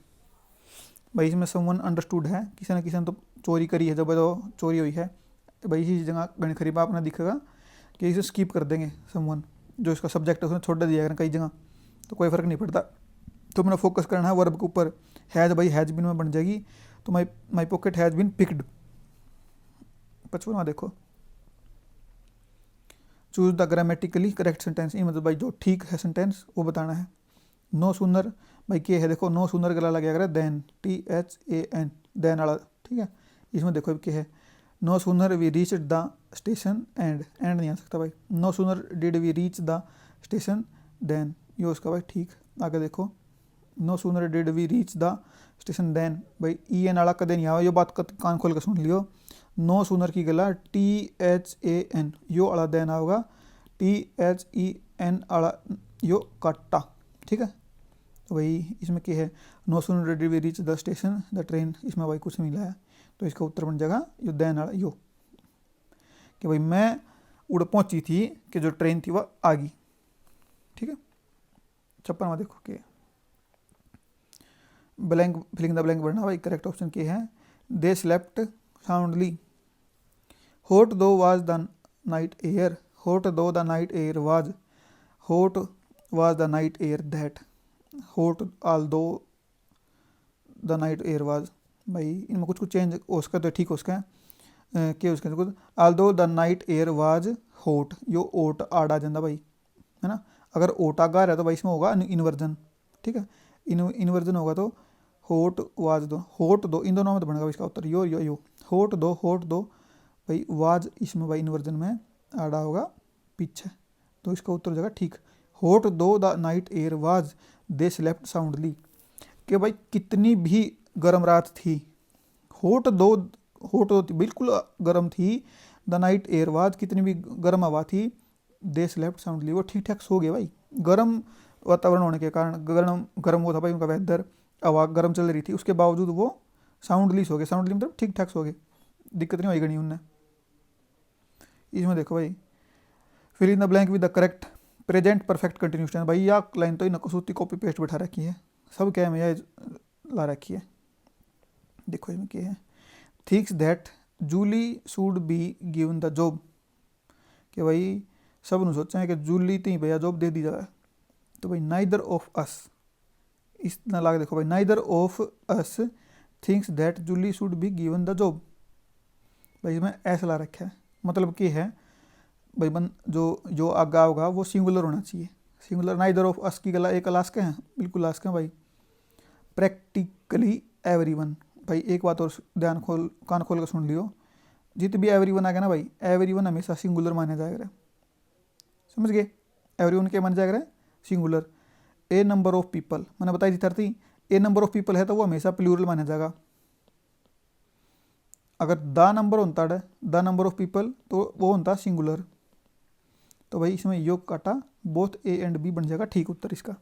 भाई इसमें समवन अंडरस्टूड है, किसी न किसी ने तो चोरी करी है, जब तो चोरी हुई है भाई, इसी जगह गण खरीबा अपना दिखेगा कि इसे स्किप कर देंगे, समवन जो इसका सब्जेक्ट है उसने छोड़ दिया है कई जगह, तो कोई फ़र्क नहीं पड़ता। तो मैंने फोकस करना है वर्ब के ऊपर, हैज़ भाई हैज़ बीन में बन जाएगी, तो my pocket has been picked. 55वां देखो, choose the grammatically correct sentence, ये मतलब भाई जो ठीक है सेंटेंस वो बताना है। नो सूनर भाई क्या है, देखो नो सूनर गला लग गया देन, THAN देन वाला, ठीक है। इसमें देखो क्या है, no sooner we reach the station and नहीं आ सकता भाई, no sooner did we reach the station then, ये उसका भाई ठीक। आगे देखो, no sooner did we reach the station then, भाई EN वाला कदे नहीं आवा, ये बात कान खोल कर सुन लियो, नो सूनर की गला THAN यो वाला देन आओगा, THEN वाला यो काटा, ठीक है। तो भाई इसमें क्या है, no sooner did we reach the station the train, इसमें भाई कुछ नहीं लाया, तो इसका उत्तर बन जाएगा यो देन वाला यो, कि भाई मैं उड़ पहुंची थी कि जो ट्रेन थी वह आ गई, ठीक है। 56वां देखो कि ब्लैंक फिलिंग द ब्लैंक बढ़ना भाई, करेक्ट ऑप्शन क्या है, they slept soundly hot though was the night air, hot though the night air was, hot was the night air that, hot although the night air was. भाई इनमें कुछ कुछ change हो सका तो ठीक हो सका कि उसके कुछ Aldous the night air was होट, यो ओट आड़ आ जाता भाई, है ना। अगर ओट आगा रहा तो भाई इसमें होगा इन्वर्जन, ठीक है। इन्वर्जन होगा तो होट वाज दो, होट दो, इन दोनों में तो बनेगा इसका उत्तर यो होट दो भाई, वाज इसमें भाई इन्वर्जन में आड़ा होगा पीछे, तो इसका उत्तर हो जाएगा ठीक। होट दो the night air was they slept soundly, कि भाई कितनी भी गर्म रात थी, होट दो बिल्कुल गर्म थी, द नाइट एयर वाज कितनी भी गर्म हवा थी, दे स्लेप्ट साउंडली वो ठीक ठाक सो गए भाई। गर्म वातावरण होने के कारण गर्म वो था भाई उनका वेदर, हवा गर्म चल रही थी, उसके बावजूद वो साउंडली सो गए। साउंडली मतलब ठीक ठाक सो गए, दिक्कत नहीं होगी उनने। इसमें देखो भाई fill in the blank with the correct present perfect continuous tense. भाई या लाइन तो नकसूती कॉपी पेस्ट बैठा रखी है, सब क्या है ला रखी है। देखो इसमें क्या है, thinks that Julie should be given the job, कि भाई सब ने सोचा है कि जूली तीन भैया जॉब दे दी जाए, तो भाई नाइदर ऑफ अस, इस ना लाके देखो भाई, neither of us thinks that Julie should be given the job. भाई इसमें ऐसा ला रखा है, मतलब कि है भाई जो आगा होगा वो सिंगुलर होना चाहिए, सिंगुलर। नाइदर ऑफ अस की गला एक लास्ट के हैं, बिल्कुल लास्ट के हैं भाई। प्रैक्टिकली एवरीवन, भाई एक बात और कान खोल कर सुन लियो, जित भी एवरीवन आ गया ना भाई, एवरीवन हमेशा सिंगुलर माना जाएगा, समझ गए। एवरीवन क्या माना जाएगा, singular. A number of people मैंने बताई थी तरती, ए नंबर ऑफ पीपल है तो वो हमेशा प्लूरल माना जाएगा। अगर द नंबर होता है, द नंबर ऑफ पीपल, तो वो होता सिंगुलर। तो भाई इसमें योग काटा, बोथ ए एंड बी बन जाएगा ठीक उत्तर इसका।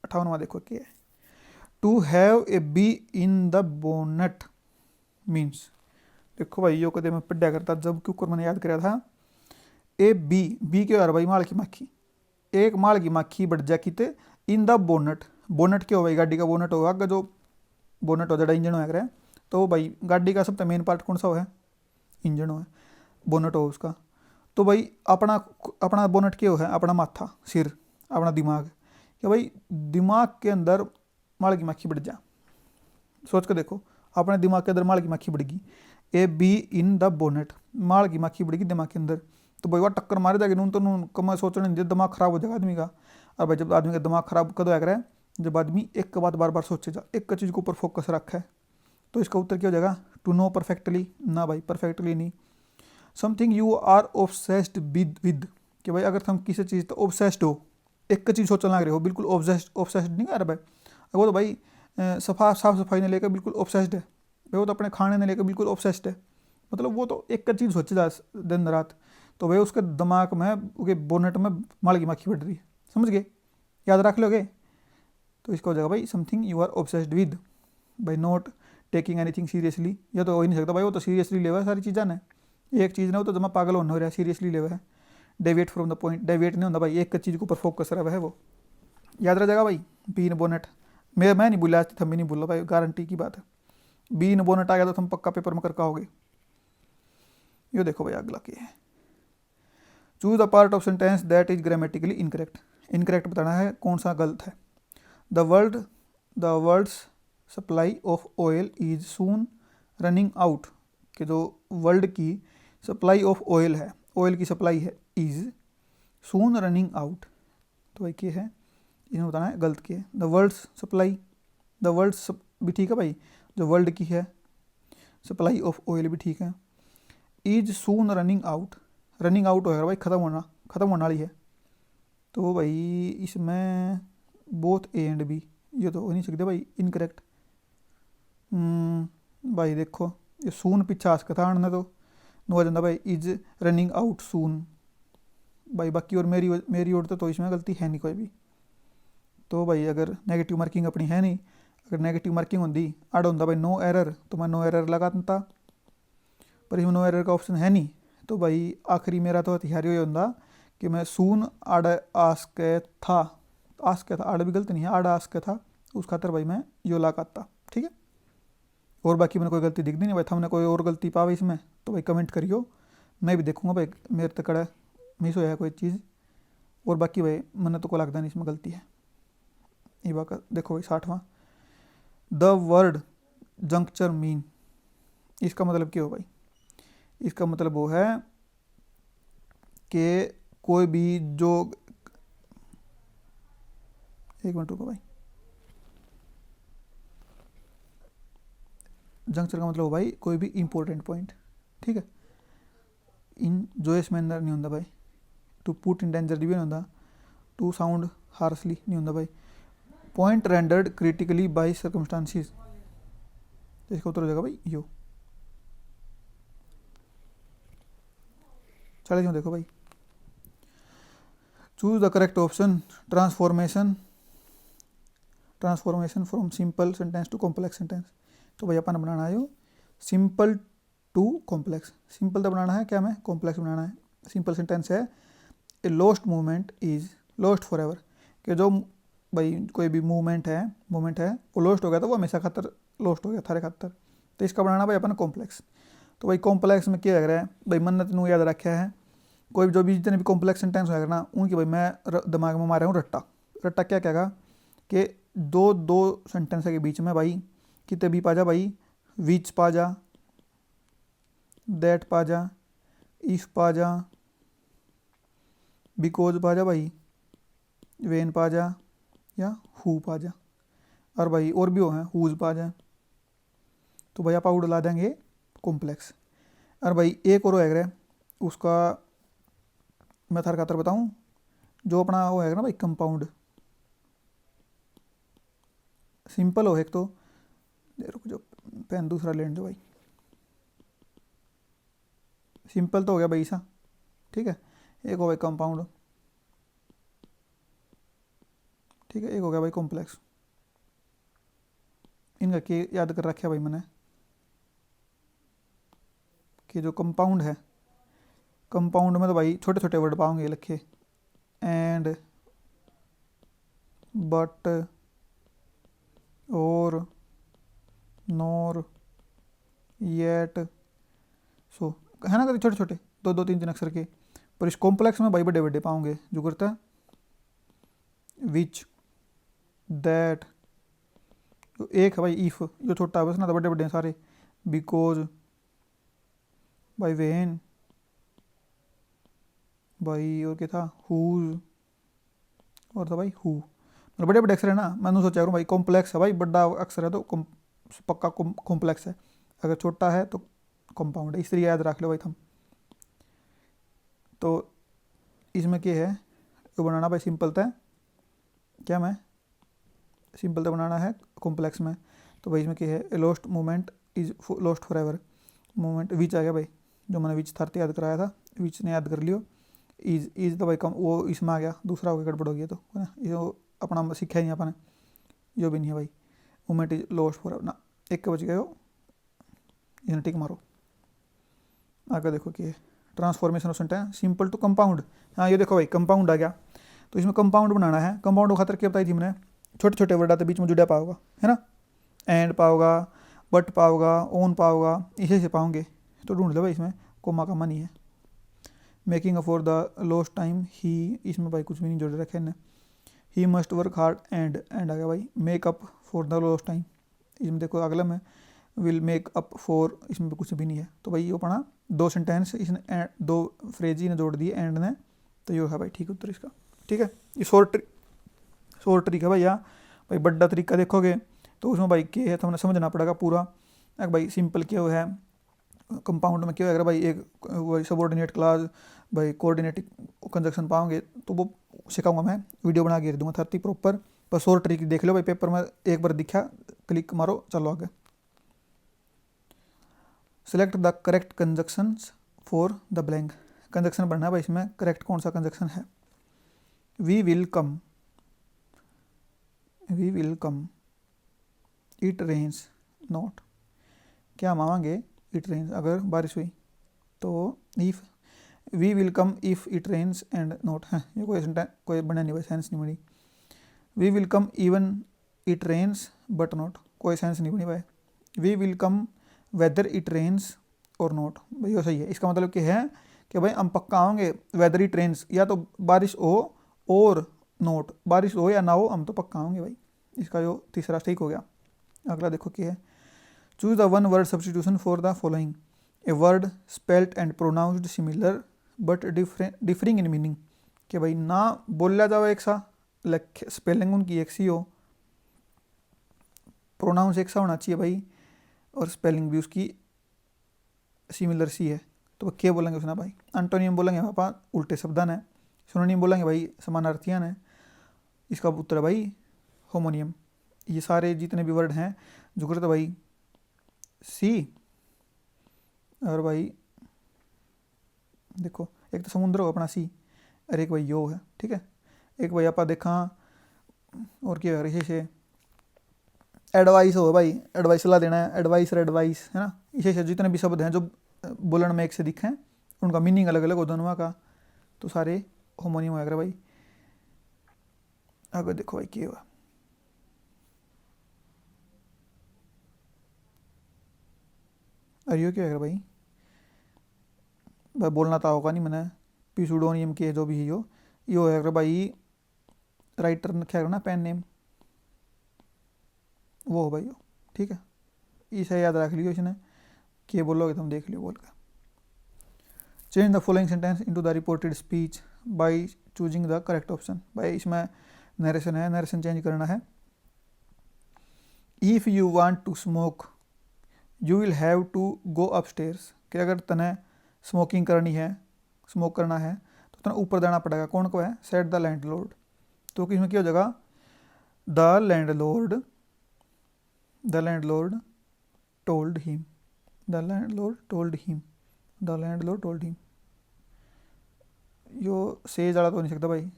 58वां देखो क्या है, to have a bee in the bonnet means. देखो भाई यो कदे मैं पढ़ा करता जब क्यों मैंने याद कराया था, ए बी क्यों यार भाई, माल की माखी, एक माल की माखी बढ़ जा किते इन द बोनट। बोनट क्यों भाई, गाड़ी का बोनट होगा, आगे जो बोनट हो जाए इंजन हो गया, तो भाई गाड़ी का सबसे मेन पार्ट कौन सा है, इंजन हो है, बोनट हो उसका। तो भाई अपना बोनट क्यों है, अपना माथा सिर, अपना दिमाग, कि भाई दिमाग के अंदर माल की माखी बढ़ जा। सोच कर देखो, अपने दिमाग के अंदर माल की माखी बढ़ेगी, a bee in the bonnet, माल की माखी बढ़ेगी दिमाग के अंदर, तो भाई वह टक्कर मारे जाएगी नून तो नून कम सोचने नहीं, दिमाग खराब हो जाएगा आदमी का। और भाई जब आदमी का दिमाग खराब कद होया है, जब आदमी एक बात बार बार सोचेगा, एक चीज़ के ऊपर फोकस रखा है, तो इसका उत्तर क्या हो जाएगा, टू नो परफेक्टली, ना भाई परफेक्टली नहीं। Something you are obsessed with, कि भाई अगर तुम किसी चीज़ तो ऑब्सेस्ड हो, एक चीज़ सोचने लग रहे हो, बिल्कुल ऑब्सेस्ड नहीं कर भाई, वो तो भाई साफ सफाई ने लेकर बिल्कुल ऑब्सेस्ड है भाई, वो तो अपने खाने ने लेकर बिल्कुल ऑब्सेस्ड है, मतलब वो तो एक चीज़ सोचे जा दिन रात, तो भाई उसके दिमाग में उसके बोनेट में माल की माखी बढ़ रही है, समझ गए, याद रख लोगे। तो इसका हो जाएगा भाई something you are obsessed with, भाई नॉट टेकिंग एनीथिंग सीरियसली, या तो हो ही नहीं सकता भाई, वो तो सीरियसली ले हुआ है सारी चीज़ें ने, एक चीज़ ने वो तो जमा पागल होने हो रहा है, सीरियसली ले हुआ है। Deviate from the point, deviate नहीं होता भाई, एक चीज़ के ऊपर फोकस रहा हुआ है, वो याद रह जाएगा भाई। बी इन बोनेट, मैं नहीं बोला आज, थम भी नहीं बोला भाई, गारंटी की बात है। बी इन बोनेट आ गया तो तुम पक्का पेपर में करके आओगे। ये देखो भाई अगला क्या है, choose the part of sentence that is grammatically incorrect. Incorrect बताना है कौन सा गलत है। The world's supply of oil is soon running out, कि जो वर्ल्ड की सप्लाई ऑफ ऑयल है, ऑयल की सप्लाई है, इज सून रनिंग आउट, तो भाई क्या है, इसमें बताना है गलत क्या है। The world's supply, the world's भी ठीक है भाई, जो वर्ल्ड की है सप्लाई ऑफ ऑयल भी ठीक है। इज सून रनिंग आउट होगा भाई, ख़त्म होने वाली है, तो भाई इसमें बोथ ए एंड बी, ये तो हो नहीं सकते भाई, इनकरेक्ट। भाई देखो ये सून पीछे आ सकता था, तो नो जाता भाई, इज रनिंग आउट सून भाई, बाकी और मेरी ओर तो इसमें गलती है नहीं कोई भी। तो भाई अगर नेगेटिव मार्किंग अपनी है नहीं, अगर नेगेटिव मार्किंग होती आड़ होता भाई नो एरर, तो मैं नो एरर लगाता, पर इसमें नो एरर का ऑप्शन है नहीं, तो भाई आखिरी मेरा तो हथियार ये होता कि मैं सून आड़ आस्क था, आड़ भी गलत नहीं है, आड़ आस्क था, उस खातर भाई मैं यो लगाता, ठीक है। और बाकी मैंने कोई गलती दिखती नहीं भाई, हमने कोई और गलती पावे इसमें तो भाई कमेंट करियो, मैं भी देखूँगा भाई मेरे तक कड़ा मिस होया है कोई चीज़। और बाकी भाई मैंने तो को लगता नहीं इसमें गलती है। ये बात देखो भाई 60वां, द वर्ड जंक्चर मीन, इसका मतलब क्या हो भाई, इसका मतलब वो है कि कोई भी जो, एक मिनट रुको भाई, जंक्चर का मतलब हो भाई कोई भी इंपॉर्टेंट पॉइंट, ठीक है। इन जोयस मैनर नहीं होता भाई, टू पुट इन डेंजर भी नहीं होता, टू साउंड हार्सली नहीं होता भाई, point rendered critically by circumstances, इसका उत्तर हो जाएगा भाई यो। 40 देखो भाई, choose the correct option, transformation from simple sentence to complex sentence. तो भाई अपन बनाना है सिंपल टू कॉम्प्लेक्स, सिंपल तो बनाना है क्या, हमें कॉम्प्लेक्स बनाना है। सिंपल सेंटेंस है a lost movement is lost forever, कि जो भाई कोई भी मूवमेंट है वो लॉस्ट हो गया तो वो हमेशा खातर लॉस्ट हो गया थारे खातर, तो इसका बनाना भाई अपन कॉम्प्लेक्स। तो भाई कॉम्प्लेक्स में क्या लग रहा है भाई, मन्नत नू याद रखा है, कोई जो भी जितने भी कॉम्प्लेक्स सेंटेंस होगा ना उनकी भाई मैं दिमाग में मार रहा हूँ रट्टा। रट्टा क्या कहेगा कि दो सेंटेंस के बीच में भाई कितने भी पा जा भाई, विच पा जा, दैट पा जा, इफ पा जा, बिकॉज पा जा भाई, वेन पा जा, या हु पा जा, और भाई और भी हो हैं हुज पा जा, तो भाई आप आउट ला देंगे कॉम्प्लेक्स। और भाई एक और होएगा उसका मैं थार खातर बताऊं, जो अपना वो है ना भाई कंपाउंड, सिंपल हो एक तो, रुक जो पेन दूसरा लेने दो भाई, सिंपल तो हो गया भाई सा, ठीक है, एक हो भाई कंपाउंड, ठीक है, एक हो गया भाई कॉम्प्लेक्स। इनका के याद कर रखा भाई मैंने कि जो कंपाउंड है, कंपाउंड में तो भाई छोटे छोटे वर्ड पाओगे लिखे, एंड, बट, और, नॉर, येट, सो, है ना, छोटे छोटे दो दो तीन तीन अक्षर के। पर इस कॉम्प्लेक्स में भाई बड़े बड़े पाओगे, जो करता है विच, दैट, तो एक है भाई इफ, जो छोटा है बस ना, तो बड़े बड़े हैं सारे, बिकॉज भाई, वेन भाई, और क्या था हुज, और था भाई हु, मतलब बड़े बड़े अक्षर है ना, मैंने सोचा भाई कॉम्प्लेक्स है भाई, बड़ा अक्षर है तो पक्का कॉम्प्लेक्स है, अगर छोटा है तो कंपाउंड है, इसलिए याद रख लो भाई तुम। तो इसमें क्या है, तो बनाना भाई सिंपल था क्या, मैं सिंपल तो बनाना है कॉम्प्लेक्स में, तो भाई इसमें क्या है, lost movement is lost forever, movement which आ गया भाई, जो मैंने विच थर्थ याद कराया था, विच ने याद कर लियो, इज तो भाई कम वो इसमें आ गया, दूसरा हो गया गड़बड़ हो गया, तो है ना, ये अपना सीखा ही नहीं अपने, जो भी नहीं है भाई, movement is lost for ever ना, एक के बच गए हो, इन्हें टिक मारो। आगे देखो कि transformation of sentence simple to compound, हाँ ये देखो भाई कंपाउंड आ गया, तो इसमें कंपाउंड बनाना है। कंपाउंड खातर क्या बताई थी मैंने, छोटे छोटे वर्ड आते बीच में जुड़ा पाओगा, है ना, एंड पाओगा, बट पाओगा, ओन पाओगा, इसे से पाओगे, तो ढूंढ लो भाई इसमें कोमा का नहीं है। Making a for the lost time he, इसमें भाई कुछ भी नहीं जोड़ रखे ने, he must work hard, and आ गया भाई, make up for the lost time, इसमें देखो अगला में विल मेक अप फॉर, इसमें भी कुछ भी नहीं है, तो भाई ये पढ़ा दो सेंटेंस इसने दो फ्रेज ही ने जोड़ दिए एंड ने, तो ये है भाई ठीक उत्तर इसका, ठीक है। ये शॉर्ट तरीका भाई, या भाई बड़ा तरीका देखोगे तो उसमें भाई क्या है तो हमें समझना पड़ेगा पूरा। अगर भाई सिंपल क्या है, कंपाउंड में क्या है, अगर भाई एक वही सबऑर्डिनेट क्लास भाई कोऑर्डिनेटिंग कंजक्शन पाओगे तो वो सिखाऊंगा मैं, वीडियो बना के दूंगा 30 प्रॉपर, पर शॉर्ट ट्रिक देख लो भाई, पेपर में एक बार दिखा क्लिक मारो चलो आगे। Select the correct conjunctions for the blank, conjunction बनना है भाई, इसमें करेक्ट कौन सा कंजक्शन है, we will come, it rains not, क्या मांगे इट रेन्स, अगर बारिश हुई, तो if we will come if it rains and not, है ये कोई बना नहीं भाई, सेंस नहीं बनी। We will come even it rains but not, कोई सेंस नहीं बनी भाई, we will come whether it rains और नॉट। भाई वो सही है। इसका मतलब क्या है कि भाई हम पक्का आएंगे, वेदर इट रेन्स, या तो बारिश हो और नोट, बारिश हो या ना हो हम तो पक्का आएंगे भाई। इसका जो तीसरा ठीक हो गया। अगला देखो क्या है, choose the one word substitution for the following, a word spelled and pronounced similar but differing in meaning. कि भाई ना बोला जाओ एक सा, लाइक स्पेलिंग उनकी एक सी हो, प्रोनाउंस एक सा होना चाहिए भाई, और स्पेलिंग भी उसकी सिमिलर सी है। तो क्या बोलेंगे उसने भाई, एंटोनियम बोलेंगे पापा उल्टे शब्दान है, सिनोनिम बोलेंगे भाई समानार्थियान है। इसका उत्तर है भाई होमोनियम। ये सारे जितने भी वर्ड हैं जो करते भाई सी, और भाई देखो एक तो समुद्र हो अपना सी, और एक भाई यो है, ठीक है। एक भाई आप देखा और क्या है, इसे एडवाइस हो भाई, एडवाइस सलाह देना है, एडवाइस एडवाइस है ना। इसे जितने भी शब्द हैं जो बोलन में एक से दिखें, उनका मीनिंग अलग अलग हो दोनों का, तो सारे होमोनियम होगा भाई। अगर देखो भाई क्या हुआ, अरे क्या है भाई, बोलना था होगा नहीं मैंने, पिसूडोनियम के जो भी है यो है भाई, राइटर क्या ना पेन नेम वो हो भाई यो, ठीक है। इसे याद रख लियो, इसने क्या बोलोगे तुम देख लियो बोल कर। Change the following sentence into the reported speech by choosing the correct option. भाई इसमें नरेशन है, नरेशन चेंज करना है। If you want to smoke you will have to go upstairs. कि अगर तने स्मोकिंग करनी है, स्मोक करना है, तो तने ऊपर जाना पड़ेगा। कौन को है, सेट द लैंडलॉर्ड। तो इसमें क्या हो जाएगा, the landlord told him, the landlord told him, the landlord told him. यो सेज वाला तो नहीं सकता भाई।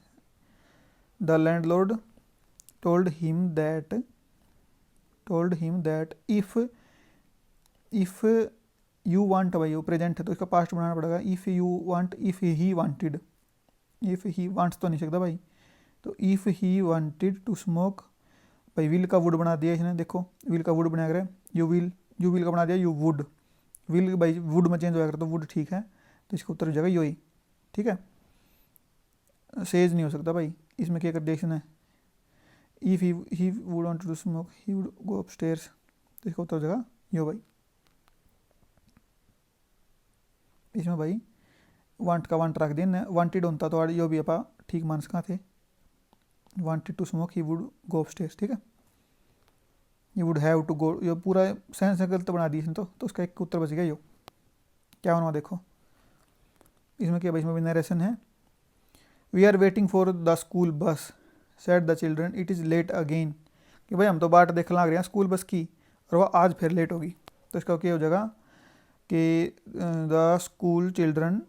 The landlord told him that if you want, भाई वो प्रेजेंट है तो इसका पास्ट बनाना पड़ेगा। If you want, if he wanted, if he wants तो नहीं सकता भाई, तो if he wanted to smoke. भाई विल का वुड बना दिया इसने, देखो विल का वुड बनाया करे, यू विल का बना दिया यू वुड, विल भाई वुड में चेंज होया करे तो वुड ठीक है, तो इसका उत्तर हो जाएगा यू ही, ठीक है। सेज नहीं हो सकता भाई, इसमें क्या कर दिया इसने, if he would want to smoke he would go upstairs, तो इसका उत्तर हो जाएगा यो भाई। इसमें भाई वांट का वांट रख दिया, वांटेड होता तो यो भी अपा ठीक मानस कहाँ थे, wanted to smoke he would go upstairs, ठीक है। You would have to go, ये पूरा सेंस गलत बना दी इसने, तो उसका एक उत्तर बच गया यो। क्या होना देखो इसमें क्या भाई, इसमें भी नरेशन है। We are waiting for the school bus said the children it is late again. कि भाई हम तो बाट देखने लग रहे हैं स्कूल बस की, और वह आज फिर लेट होगी। तो इसका क्या हो जाएगा कि द स्कूल चिल्ड्रन,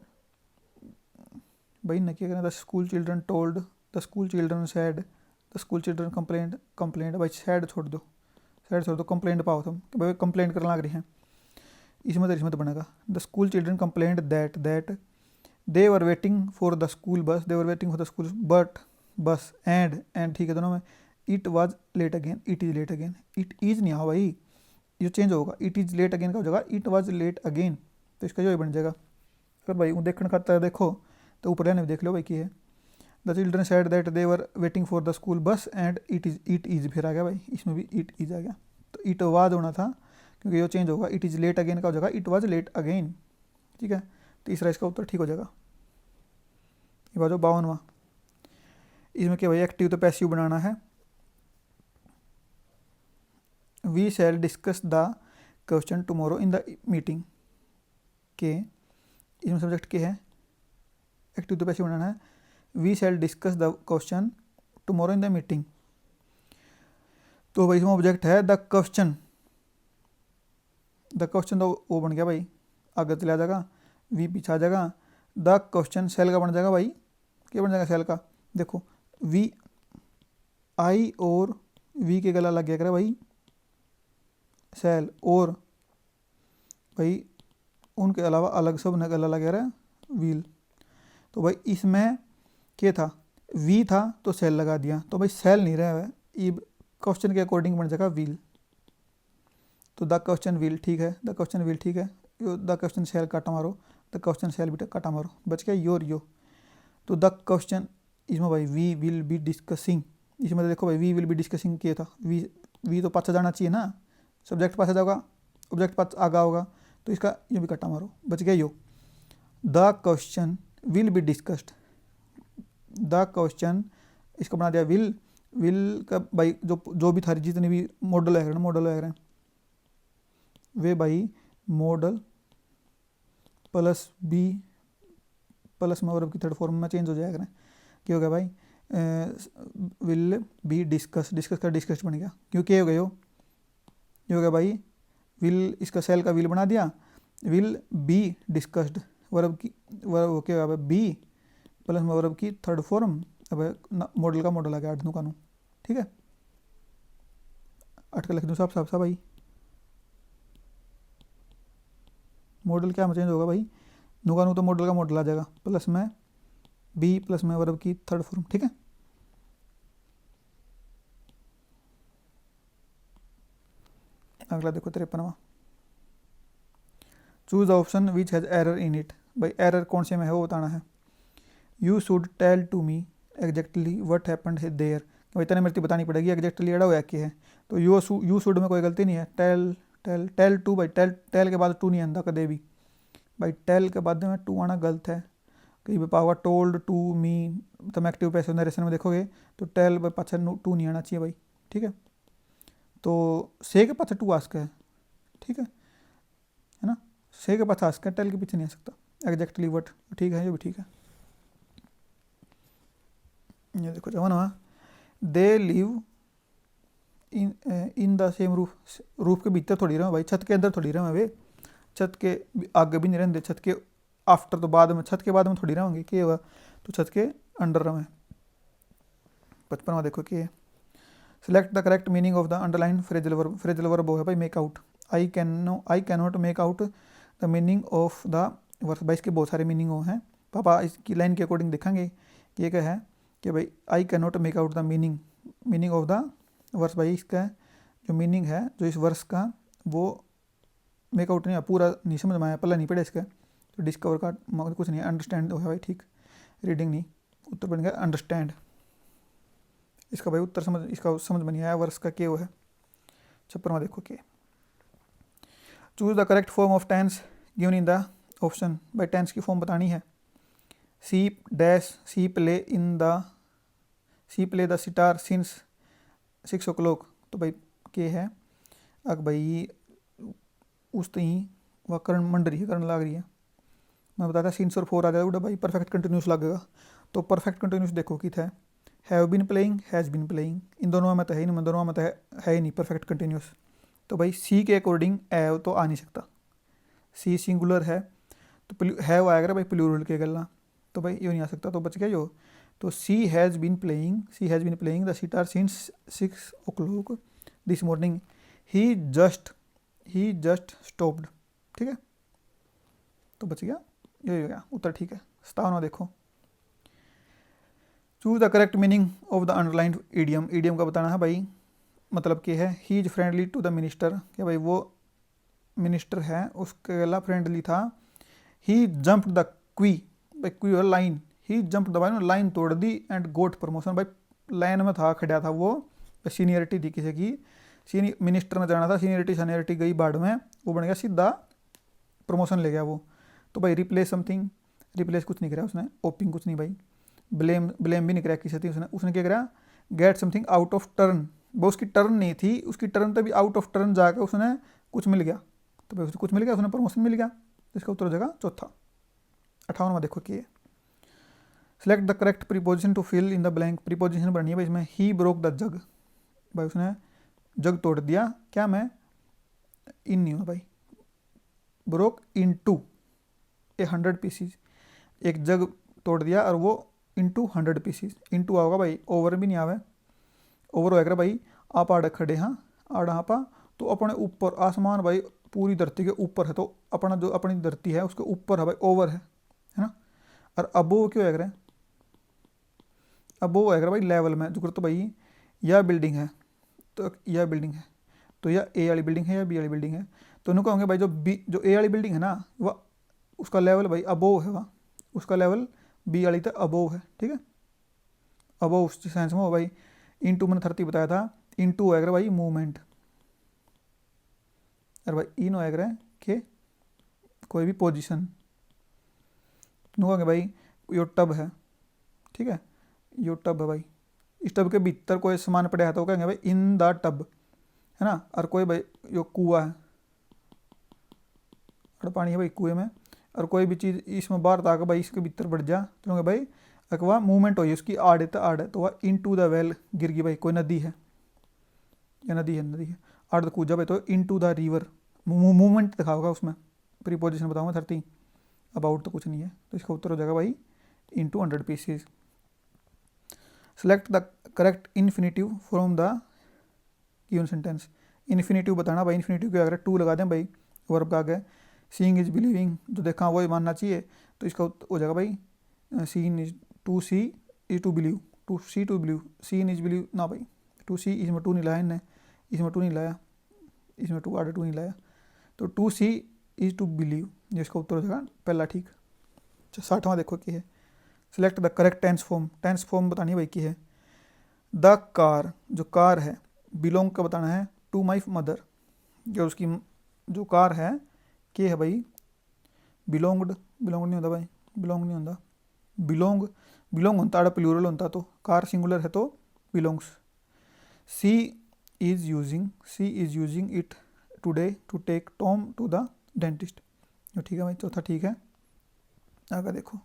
भाई न क्या करें, the school children told, the school children sad, the school children complaint भाई सैड छोड़ दो, कंप्लेंट पाओ तुम कि भाई कंप्लेंट करने लग रही हैं, इसमें तो बनेगा the school children complaint that they were waiting for the school bus, they were waiting for the school but bus and ठीक है दोनों में, it was late again, it is late again, it is नहीं आओ भाई, ये change होगा, it is late again का हो जाएगा इट वाज लेट अगेन, तो इसका जो बन जाएगा। अगर भाई वो देखने खाता देखो तो ऊपर रहने देख लो भाई की है, the children sad that they were waiting for the school बस एंड इट इज़ फिर आ गया भाई, इसमें भी इट इज़ आ गया, तो इट वाज होना था क्योंकि ये चेंज होगा, इट इज़ लेट अगेन का हो जाएगा इट वाज लेट अगेन, ठीक है। तीसरा इसका उत्तर ठीक हो जाएगा। ये बाजो 52वां, इसमें क्या भाई एक्टिव तो पैसिव बनाना है। We shall discuss the question tomorrow in the meeting, के इसमें सब्जेक्ट के है, एक्टिव तो पैसिव बनाना है। We shall discuss the question tomorrow in the meeting, तो भाई इसमें ऑब्जेक्ट है द क्वेश्चन, द क्वेश्चन तो वो बन गया भाई, आगे चला जाएगा, वी पीछे आ जाएगा, द क्वेश्चन सेल का बन जाएगा भाई, क्या बन जाएगा सेल का, देखो वी आई और वी के गला लग गया करे भाई सेल, और भाई उनके अलावा अलग सब ने गला लग गया रहा व्हील, तो भाई इसमें क्या था, वी था तो सेल लगा दिया, तो भाई सेल नहीं रहा है, ये क्वेश्चन के अकॉर्डिंग बन जाएगा व्हील। तो द क्वेश्चन विल ठीक है, द क्वेश्चन विल ठीक है, द क्वेश्चन शैल काटा मारो, द क्वेश्चन शैल भी काटा मारो, बच गया योर यो। तो द क्वेश्चन इसमें भाई वी विल बी डिस्कसिंग, इसमें तो देखो भाई वी विल बी डिस्कसिंग किया था, वी तो पाछा जाना चाहिए ना, सब्जेक्ट पाछा जाएगा, ऑब्जेक्ट पास आगा होगा, तो इसका ये भी काटा मारो, बच गया यो। The question will be discussed, the question इसका बना दिया विल, विल का भाई जो भी थारी जितने भी मॉडल है ना, मॉडल है वे भाई मॉडल प्लस बी प्लस में और की थर्ड फॉर्म में चेंज हो जाएगा। क्या हो गया भाई, विल बी डिस्कस, डिस्कस का डिस्कस्ड बन गया, क्यों क्या हो गया ये हो गया भाई विल, इसका सेल का विल बना दिया, विल बी डिस्कस्ड, वर्ब की वर्ब क्या होगा बी प्लस में वर्ब की थर्ड फॉर्म, अब मॉडल का मॉडल आ गया 8 नु कानू, ठीक है 8 का लिख दूँ साफ साफ सा भाई, मॉडल क्या में चेंज होगा भाई, नु कानू तो मॉडल का मॉडल आ जाएगा, प्लस में बी प्लस में वर्ब की थर्ड फॉर्म, ठीक है। अगला देखो 53वां, choose option which has error in it, भाई एरर कौन से में है वो बताना है। You should tell to me exactly what happened है देयर, भाई तने मेरे बतानी पड़ेगी एग्जैक्टली एड़ा हुआ क्या है, तो यू शुड में कोई गलती नहीं है, टेल टेल टेल टू भाई टेल के बाद टू नहीं आंदा कदे भी, भाई टेल के बाद में टू आना गलत है, कई बार पावा टोल्ड टू मी, तुम एक्टिव पैसिव नरेशन में देखोगे तो टेल भाई पाछा टू नहीं आना चाहिए भाई, ठीक है, तो से के पाछा टू आस्क है, ठीक है ना, से के पाछा आस्क है, टेल के पीछे नहीं आ सकता, एग्जैक्टली व्हाट ठीक है, ये भी ठीक है। ये देखो जवान, they live in the same roof, roof के भीतर थोड़ी रहे भाई, छत के अंदर थोड़ी रहे वे, छत के आगे भी नहीं रहते, छत के आफ्टर तो बाद में, छत के बाद में थोड़ी रहेंगे, क्या होगा तो छत के अंडर रहे। 55वां देखो कि select the correct meaning of the underline phrasal verb, phrasal verb वो है भाई make out, I can not make out the meaning of the verse, भाई इसके बहुत सारे मीनिंग हो हैं, पापा इसकी लाइन के अकॉर्डिंग देखेंगे कि क्या है कि भाई I can not make out the meaning of the verse, भाई इसका जो मीनिंग है जो इस वर्स का वो मेक आउट नहीं है, पूरा नहीं समझ में आया, पहला नहीं पढ़े इसका, तो डिस्कवर का कुछ नहीं है, अंडरस्टैंड हो है भाई, ठीक रीडिंग नहीं, उत्तर बन गया अंडरस्टैंड, इसका भाई उत्तर समझ, इसका समझ में नहीं आया वर्स का क्या वो है। 56वां देखो कि choose the correct form of tense given in the option, भाई टेंस की फॉर्म बतानी है। She dash she play the sitar since 6 o'clock, तो भाई क्या है अग भाई उस तहीं वह करण मंड रही है, करण लाग रही है, मैं बताता सिंस और 4 आ जाएगा भाई परफेक्ट कंटिन्यूस लगेगा, तो परफेक्ट कंटिन्यूस देखो कि था have been playing, has been playing, इन दोनों में तो है ही नहीं, दोनों में तो है ही नहीं परफेक्ट कंटिन्यूस, तो भाई सी के अकॉर्डिंग हैव तो आ नहीं सकता, सी सिंगुलर है तो हैव आएगा भाई प्लूरल के गला, तो भाई ये नहीं आ सकता, तो बच गया जो, तो she has been playing the sitar since 6 o'clock this morning, he just stopped, ठीक है, तो बच गया ये हो गया उत्तर, ठीक है। 57वां देखो choose the correct meaning of the underlined idiom, idiom का बताना है भाई, मतलब क्या है, he is friendly to the minister, क्या भाई वो मिनिस्टर है उसके गला फ्रेंडली था, ही जंप्ड द क्वी, भाई क्वी और लाइन, ही जंप्ड द भाई लाइन तोड़ दी एंड गोट प्रमोशन, भाई लाइन में था खड़ा था वो, सीनियरिटी थी किसी की, मिनिस्टर ने जाना था, सीनियरिटी गई बाढ़ में, वो बन गया सीधा प्रमोशन ले गया वो, तो भाई रिप्लेस समथिंग, रिप्लेस कुछ नहीं करा उसने, ओपिंग कुछ नहीं भाई, ब्लेम भी नहीं करा किसी थी उसने क्या करा, get something out of turn, वो उसकी टर्न नहीं थी, उसकी टर्न तो भी आउट ऑफ टर्न जाकर उसने कुछ मिल गया, तो भाई उसने कुछ मिल गया, उसने प्रमोशन मिल गया, इसका उत्तर हो जाएगा चौथा। 58वां देखो कि select the correct preposition to fill in the blank, preposition बननी है भाई इसमें, ही ब्रोक द जग, भाई उसने जग तोड़ दिया, क्या मैं इन नहीं हूँ भाई, ब्रोक इन टू 100 पीसीज, एक जग तोड़ दिया और वो इंटू 100 पीसीज, इंटू आओगा भाई, ओवर भी नहीं आवे, ओवर होएगा भाई आप आड़ खड़े हाँ आड़ आपा, तो अपने ऊपर आसमान भाई पूरी धरती के ऊपर है, तो अपना जो अपनी धरती है उसके ऊपर है भाई, ओवर है ना, और अबो क्यों होएगा, अबो होएगा भाई लेवल में, जो तो भाई यह बिल्डिंग है, तो यह बिल्डिंग है तो या ए वाली बिल्डिंग है या बी वाली बिल्डिंग है। तो उन्होंने कहोगे भाई जो ए वाली बिल्डिंग है ना वह उसका लेवल भाई अबोव है, वह उसका लेवल बी वाली तक अबोव है, ठीक है। अबोव उस सेंस में हो भाई। इनटू मैंने 30 बताया था, इनटू होएगा भाई मूवमेंट, और भाई इन होएगा कि कोई भी पोजीशन। तो कहोगे भाई यो टब है, ठीक है, यो टब है भाई, इस टब के भीतर कोई सामान पड़ा है तो कहेंगे भाई इन द टब, है ना। और कोई भाई यो कुआ है और पानी है भाई कुएं में, और कोई भी चीज़ इसमें बाहर तक भाई इसके भीतर बढ़ जा तो कहेंगे भाई अकवा मूवमेंट हो उसकी आड़े तो आड़ है, तो वह इन टू द वेल गिर गई भाई, कोई नदी है या नदी है आड़ कूद जा भाई, तो इन टू द रिवर मूवमेंट दिखाओगा उसमें। प्रीपोजिशन बताऊंगा 30, अबाउट तो कुछ नहीं है, तो इसका उत्तर हो जाएगा भाई into 100 pieces. Select the correct infinitive from the given sentence. Infinitive बताना भाई, इन्फिनेटिव के अगर टू लगा दें भाई वर्ब का आगे, सीइंग इज बिलीविंग जो देखा वही मानना चाहिए, तो इसका हो जाएगा भाई seen is to see is to believe, to see to believe, seen is believe ना भाई, टू सी इसमें टू नहीं लाया इनने, इसमें टू नहीं लाया, इसमें टू आडे टू नहीं लाया, तो to see is to believe, जिसका उत्तर हो जाएगा पहला ठीक। 60वां देखो कि है select the correct tense form बतानी है भाई की है। द कार जो कार है बिलोंग का बताना है टू माई मदर, जो उसकी जो कार है के है भाई बिलोंग्ड नहीं होता भाई, बिलोंग नहीं होता, बिलोंग होता है प्लूरल होता, तो कार सिंगुलर है तो belongs. She is using it today to take Tom to the dentist, जो ठीक है भाई चौथा ठीक है। आगे देखो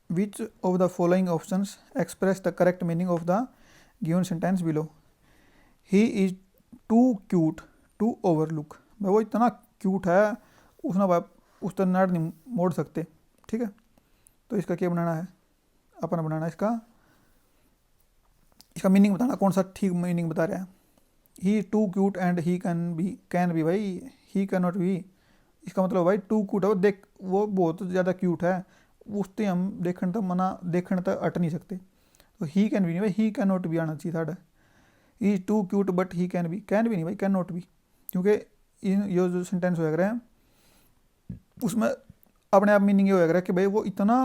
which of the following options express the correct meaning of the given sentence below. He is too cute to overlook, भाई वो इतना क्यूट है उसने भाई उस तरह नट नहीं मोड़ सकते, ठीक है। तो इसका क्या बनाना है, अपना बनाना इसका मीनिंग बताना, कौन सा ठीक मीनिंग बता रहा है। He too cute and he can be भाई, ही कैन नॉट बी, इसका मतलब भाई टू क्यूट है वो, देख वो बहुत ज़्यादा क्यूट है उसते हम देखने तक अट नहीं सकते, तो ही कैन बी नहीं भाई, ही कैन नॉट बी आना चाहिए साढ़ा। He is too cute but he can be नहीं भाई, कैन नॉट बी, क्योंकि ये जो सेंटेंस हो रहा है उसमें अपने आप मीनिंग ये हो रहा है कि भाई वो इतना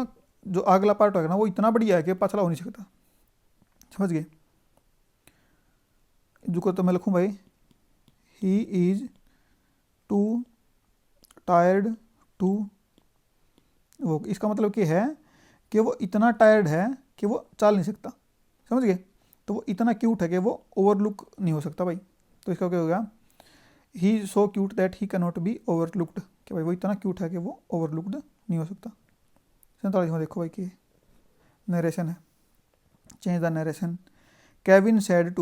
जो अगला पार्ट होगा ना वो इतना बढ़िया है कि पछला हो नहीं सकता, समझ गए। जो तो मैं लिखूँ भाई he is too tired to walk, इसका मतलब क्या है कि वो इतना टायर्ड है कि वो चल नहीं सकता, समझ गए। तो वो इतना क्यूट है कि वो ओवरलुक नहीं हो सकता भाई, तो इसका क्या होगा he is so cute that he can not be overlooked, कि भाई वो इतना क्यूट है कि वो ओवरलुक्ड नहीं हो सकता। 47वां देखो भाई कि नरेशन है, change the narration. Kevin said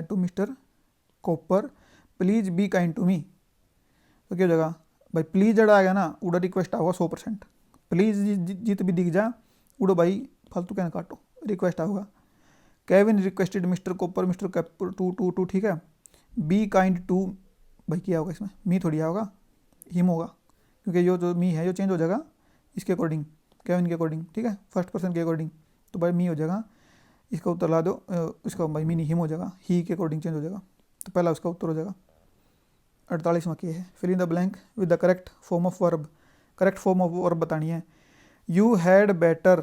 to mister Copper please be kind to me, तो क्या हो जाएगा भाई प्लीज जड़ा आ गया ना उड़ा रिक्वेस्ट आएगा 100%, प्लीज जित भी दिख जा उड़ो भाई फालतू कहना काटो रिक्वेस्ट आएगा। Kevin requested mister copper two ठीक है, बी काइंड टू भाई क्या होगा इसमें मी थोड़ी होगा हिम होगा, क्योंकि यो जो मी है यो चेंज हो जाएगा इसके अकॉर्डिंग केविन के अकॉर्डिंग, ठीक है फर्स्ट पर्सन के अकॉर्डिंग, तो भाई मी हो जाएगा, इसका उत्तर ला दो इसका भाई मी नहीं हिम हो जाएगा, ही के अकॉर्डिंग चेंज हो जाएगा, तो पहला उसका उत्तर हो जाएगा। 48वां क्या है fill in the blank with the correct form of verb, correct form of verb बतानी है। यू हैड बेटर,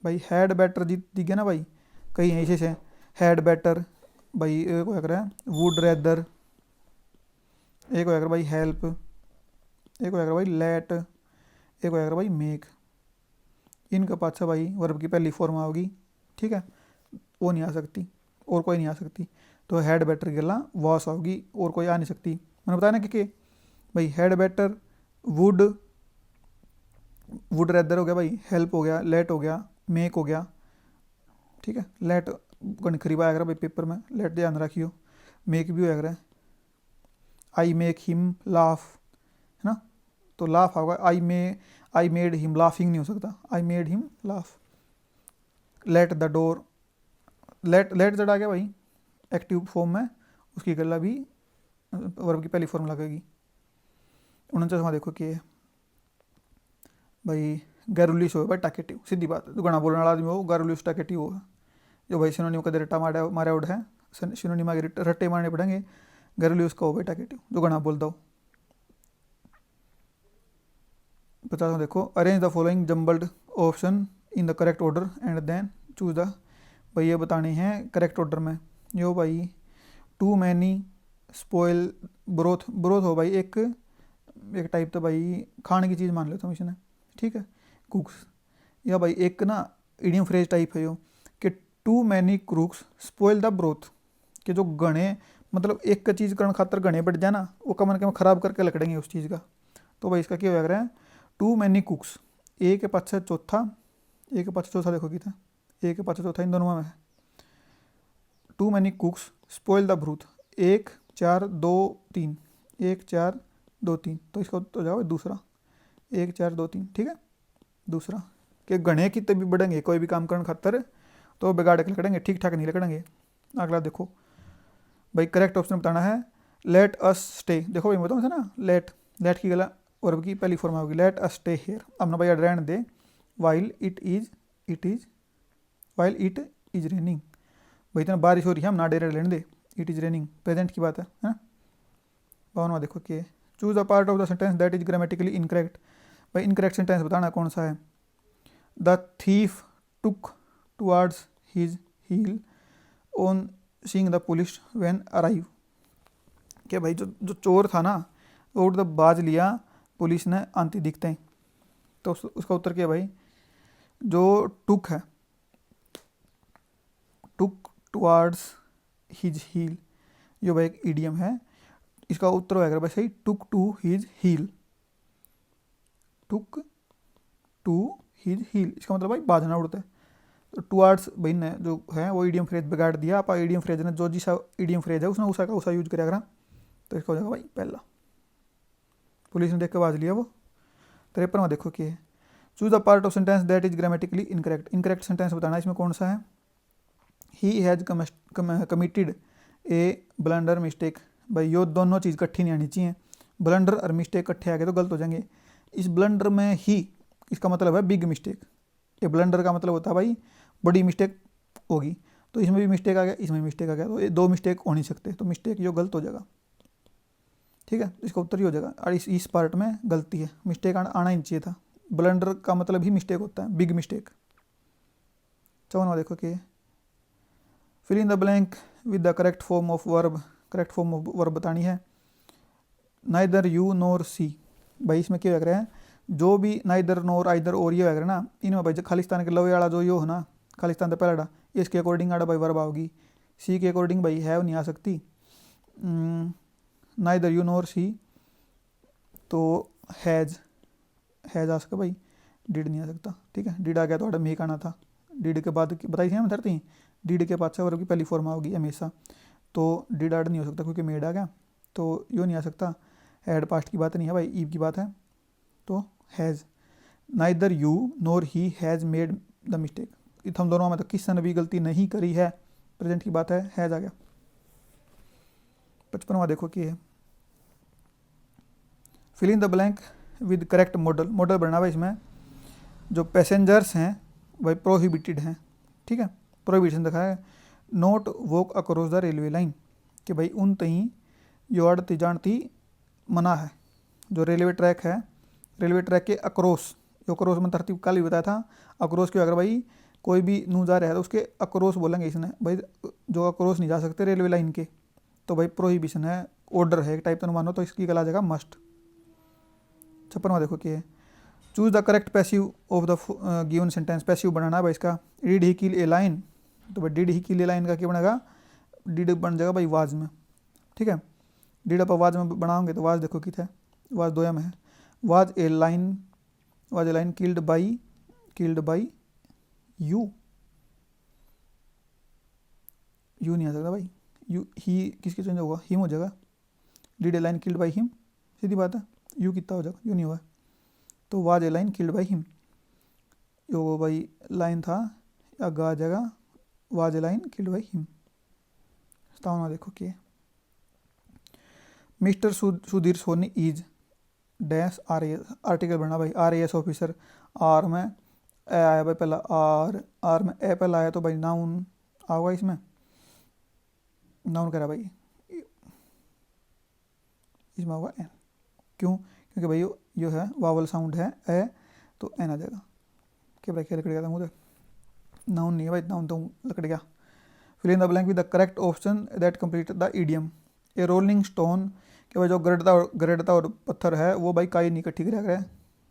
भाई हैड बेटर दिख गया ना भाई, कहीं ऐसे से हैड बेटर भाई, एक हो रहा है वुड रेदर, एक हो भाई हेल्प, एक हो भाई लेट, एक हो भाई मेक, इनका पाछा भाई वर्ब की पहली फॉर्म आओगी, ठीक है वो नहीं आ सकती और कोई नहीं आ सकती, तो हैड बेटर के ला वॉस आओगी और कोई आ नहीं सकती। मैंने बताया ना कि भाई हैड बेटर वुड रेदर हो गया भाई, हेल्प हो गया, लेट हो गया, मेक हो गया, ठीक है लेट खरीबा आएगा भाई पेपर में, लेट ध्यान रखियो, मेक भी होगा, आई मेक हिम लाफ है ना, तो लाफ होगा आई मेड हिम लाफिंग नहीं हो सकता, I made him laugh. Let the door, let जड़ा आ गया भाई एक्टिव फॉर्म में, उसकी गला भी वर्ब की पहली फॉर्म लगेगी। 49वां देखो कि भाई गैरुलिस हो भाई टाकेटिव, सीधी बात है, तो घना बोलने वाला आदमी हो गैरुलिस टाकेटिव होगा, जो भाई सिनोनिम का रट्टा मारे उड़ है, सिनोनिम के रट्टे मारने पड़ेंगे। घरेलू यूज का हो बेटा केटिव जो घना बोल दो। 50 देखो, arrange the following jumbled option in the correct order and then choose the. भाई ये बताने हैं करेक्ट ऑर्डर में। यो भाई too many spoil broth, broth हो भाई एक टाइप तो भाई खाने की चीज़ मान लो तुम इसने, ठीक है, कुक्स। या भाई एक ना इडियम फ्रेज टाइप है यो कि too many cooks spoil the broth, कि जो गणे मतलब एक चीज़ करने खातर गणे बढ़ जाए ना, वो कम कम खराब करके लकड़ेंगे उस चीज़ का। तो भाई इसका क्या हो रहा है, टू मैनी कुक्स, ए के पास चौथा, ए के पास चौथा देखो कितना, ए के पास चौथा इन दोनों में है। Too many cooks spoil the broth, 1 4 2 3, 1 4 2 3, तो इसका तो जाओ दूसरा 1 4 2 3, ठीक है। दूसरा कि गणे कितने भी बढ़ेंगे कोई भी काम करने खातर तो बिगाड़ के लकड़ेंगे, ठीक ठाक नहीं लकड़ेंगे। अगला देखो भाई करेक्ट ऑप्शन बताना है, लेट अस स्टे। देखो भाई बताओ ना, लेट की गला वर्ब की पहली फॉर्म होगी, लेट अस स्टे हियर। अब ना भाई रहने दे, वाइल इट इज रेनिंग। भाई इतना बारिश हो रही है, हम ना डेरे लेने दे, इट इज़ रेनिंग प्रेजेंट की बात है ना। बावनवा देखो कि choose a part of the sentence that is grammatically incorrect. भाई इनकरेक्ट सेंटेंस बताना कौन सा है। The thief took towards his heel on seeing the police when arrive. कि भाई जो चोर था ना वो उठ द बाज लिया पुलिस ने आंती दिखते हैं। तो उसका उत्तर क्या भाई, जो टुक है, टुक टुवार्ड्स हिज हील, ये भाई एक इडियम है, इसका उत्तर होगा भाई सही, took to his heel, took to his heel, इसका मतलब भाई बाजना उड़ता है। तो टुवार्ड्स भाई ने जो है वो इडियम फ्रेज बिगाड़ दिया, आप इडियम फ्रेज ने जो जिसा इडियम फ्रेज है उसने उसा यूज करेगा, तो इसका हो जाएगा भाई पहला, पुलिस ने देख के बाज लिया वो। 53वां देखो कि है, choose the part of sentence that is grammatically incorrect. Incorrect sentence बताना इसमें कौन सा है। He has committed A blunder mistake. भाई यो दोनों चीज़ इकट्ठी नहीं आनी चाहिए, ब्लंडर और मिस्टेक इकट्ठे आ गए तो गलत हो जाएंगे। इस ब्लंडर में ही इसका मतलब है बिग मिस्टेक, ये ब्लंडर का मतलब होता है भाई बड़ी मिस्टेक होगी, तो इसमें भी मिस्टेक आ गया, इसमें मिस्टेक आ गया, तो ये दो मिस्टेक हो नहीं सकते, तो मिस्टेक यो गलत हो जाएगा, ठीक है। इसका उत्तर ही हो जाएगा, और इस पार्ट में गलती है, मिस्टेक आना ही चाहिए था। ब्लंडर का मतलब ही मिस्टेक होता है, बिग मिस्टेक। 54वां देखो कि fill in the blank with the correct form of verb. Correct form of verb बतानी है, नाइदर यू नोर सी। भाई इसमें क्या लग रहा है, जो भी नाइदर नोर आइदर और ये लग रहा है ना, इनमें भाई खालिस्तान के लवे वाला जो यो है ना, खालिस्तान तो पहला इसके अकॉर्डिंग आड़ा भाई वर्ब आओगी, सी के अकॉर्डिंग भाई है वो नहीं आ सकती। नाइदर यू नोर सी तो हैज़ आ सकता भाई, डिड नहीं आ सकता, ठीक है। डिड आ गया तो आड़ा मेक आना था, डिड के बाद बताई थी हम धरती, डिड के पास वर्ब की पहली फॉर्म होगी हमेशा, तो डिड आड नहीं हो सकता क्योंकि मेड आ गया, तो यो नहीं आ सकता। हैड पास्ट की बात नहीं है भाई, ईव की बात है, तो has. Neither you NOR he has made the mistake, हम दोनों में तो किसी ने भी गलती नहीं करी है, प्रेजेंट की बात है, हैज़ आ गया। 55वां देखो कि है, fill in the blank with correct modal. Modal बनना भाई इसमें जो पैसेंजर्स हैं भाई प्रोहिबिटेड हैं, ठीक है, प्रोहिबिशन दिखा है, note walk across the railway line, कि भाई उन तई यो आड़ती जानती मना है। जो रेलवे ट्रैक है, रेलवे ट्रैक के अक्रॉस, जो अक्रॉस में तरतीब कल भी बताया था, अक्रॉस क्यों, अगर भाई कोई भी नू जा रहा है तो उसके अक्रॉस बोलेंगे इसने, भाई जो अक्रॉस नहीं जा सकते रेलवे लाइन के, तो भाई प्रोहिबिशन है, ऑर्डर है एक टाइप तो मानो, तो इसकी गला जाएगा मस्ट। 56वां देखो कि है, choose the correct passive of the given sentence. Passive बनाना है भाई इसका, did he kill A line, तो भाई did he kill A line का क्या बनेगा, डिड बन जाएगा भाई वाज में, ठीक है। डिड आप वाज में बनाओगे तो वाज देखो कितना है, वाज दोया में है, was a lion killed by you नहीं आ सकता भाई, यू ही किसके चेंज होगा, हिम हो जाएगा, did a lion killed by him, सीधी बात है, यू कितना हो जाएगा, यू नहीं हुआ, तो was a lion killed by him, यो भाई लाइन था आगे आ जाएगा, was a lion killed by him. 57वां देखो कि mister Sudhir Soni is dash R A S, article बना भाई, R A S officer, R में ए आया भाई पहला, आर में ए पहला आया तो भाई नाउन आओगा इसमें, नाउन कह रहा भाई, इसमें होगा एन। क्यों? क्योंकि भाई जो है वावल साउंड है ए, तो एन आ जाएगा। क्या भाई क्या लकड़िया था मुझे, नाउन नहीं है भाई, नाउन तो लकड़िया। Fill in the blank with the correct option that complete the idiom. A rolling stone, कि भाई जो गरड़ता और पत्थर है वो भाई काई नहीं इकट्ठी करा है,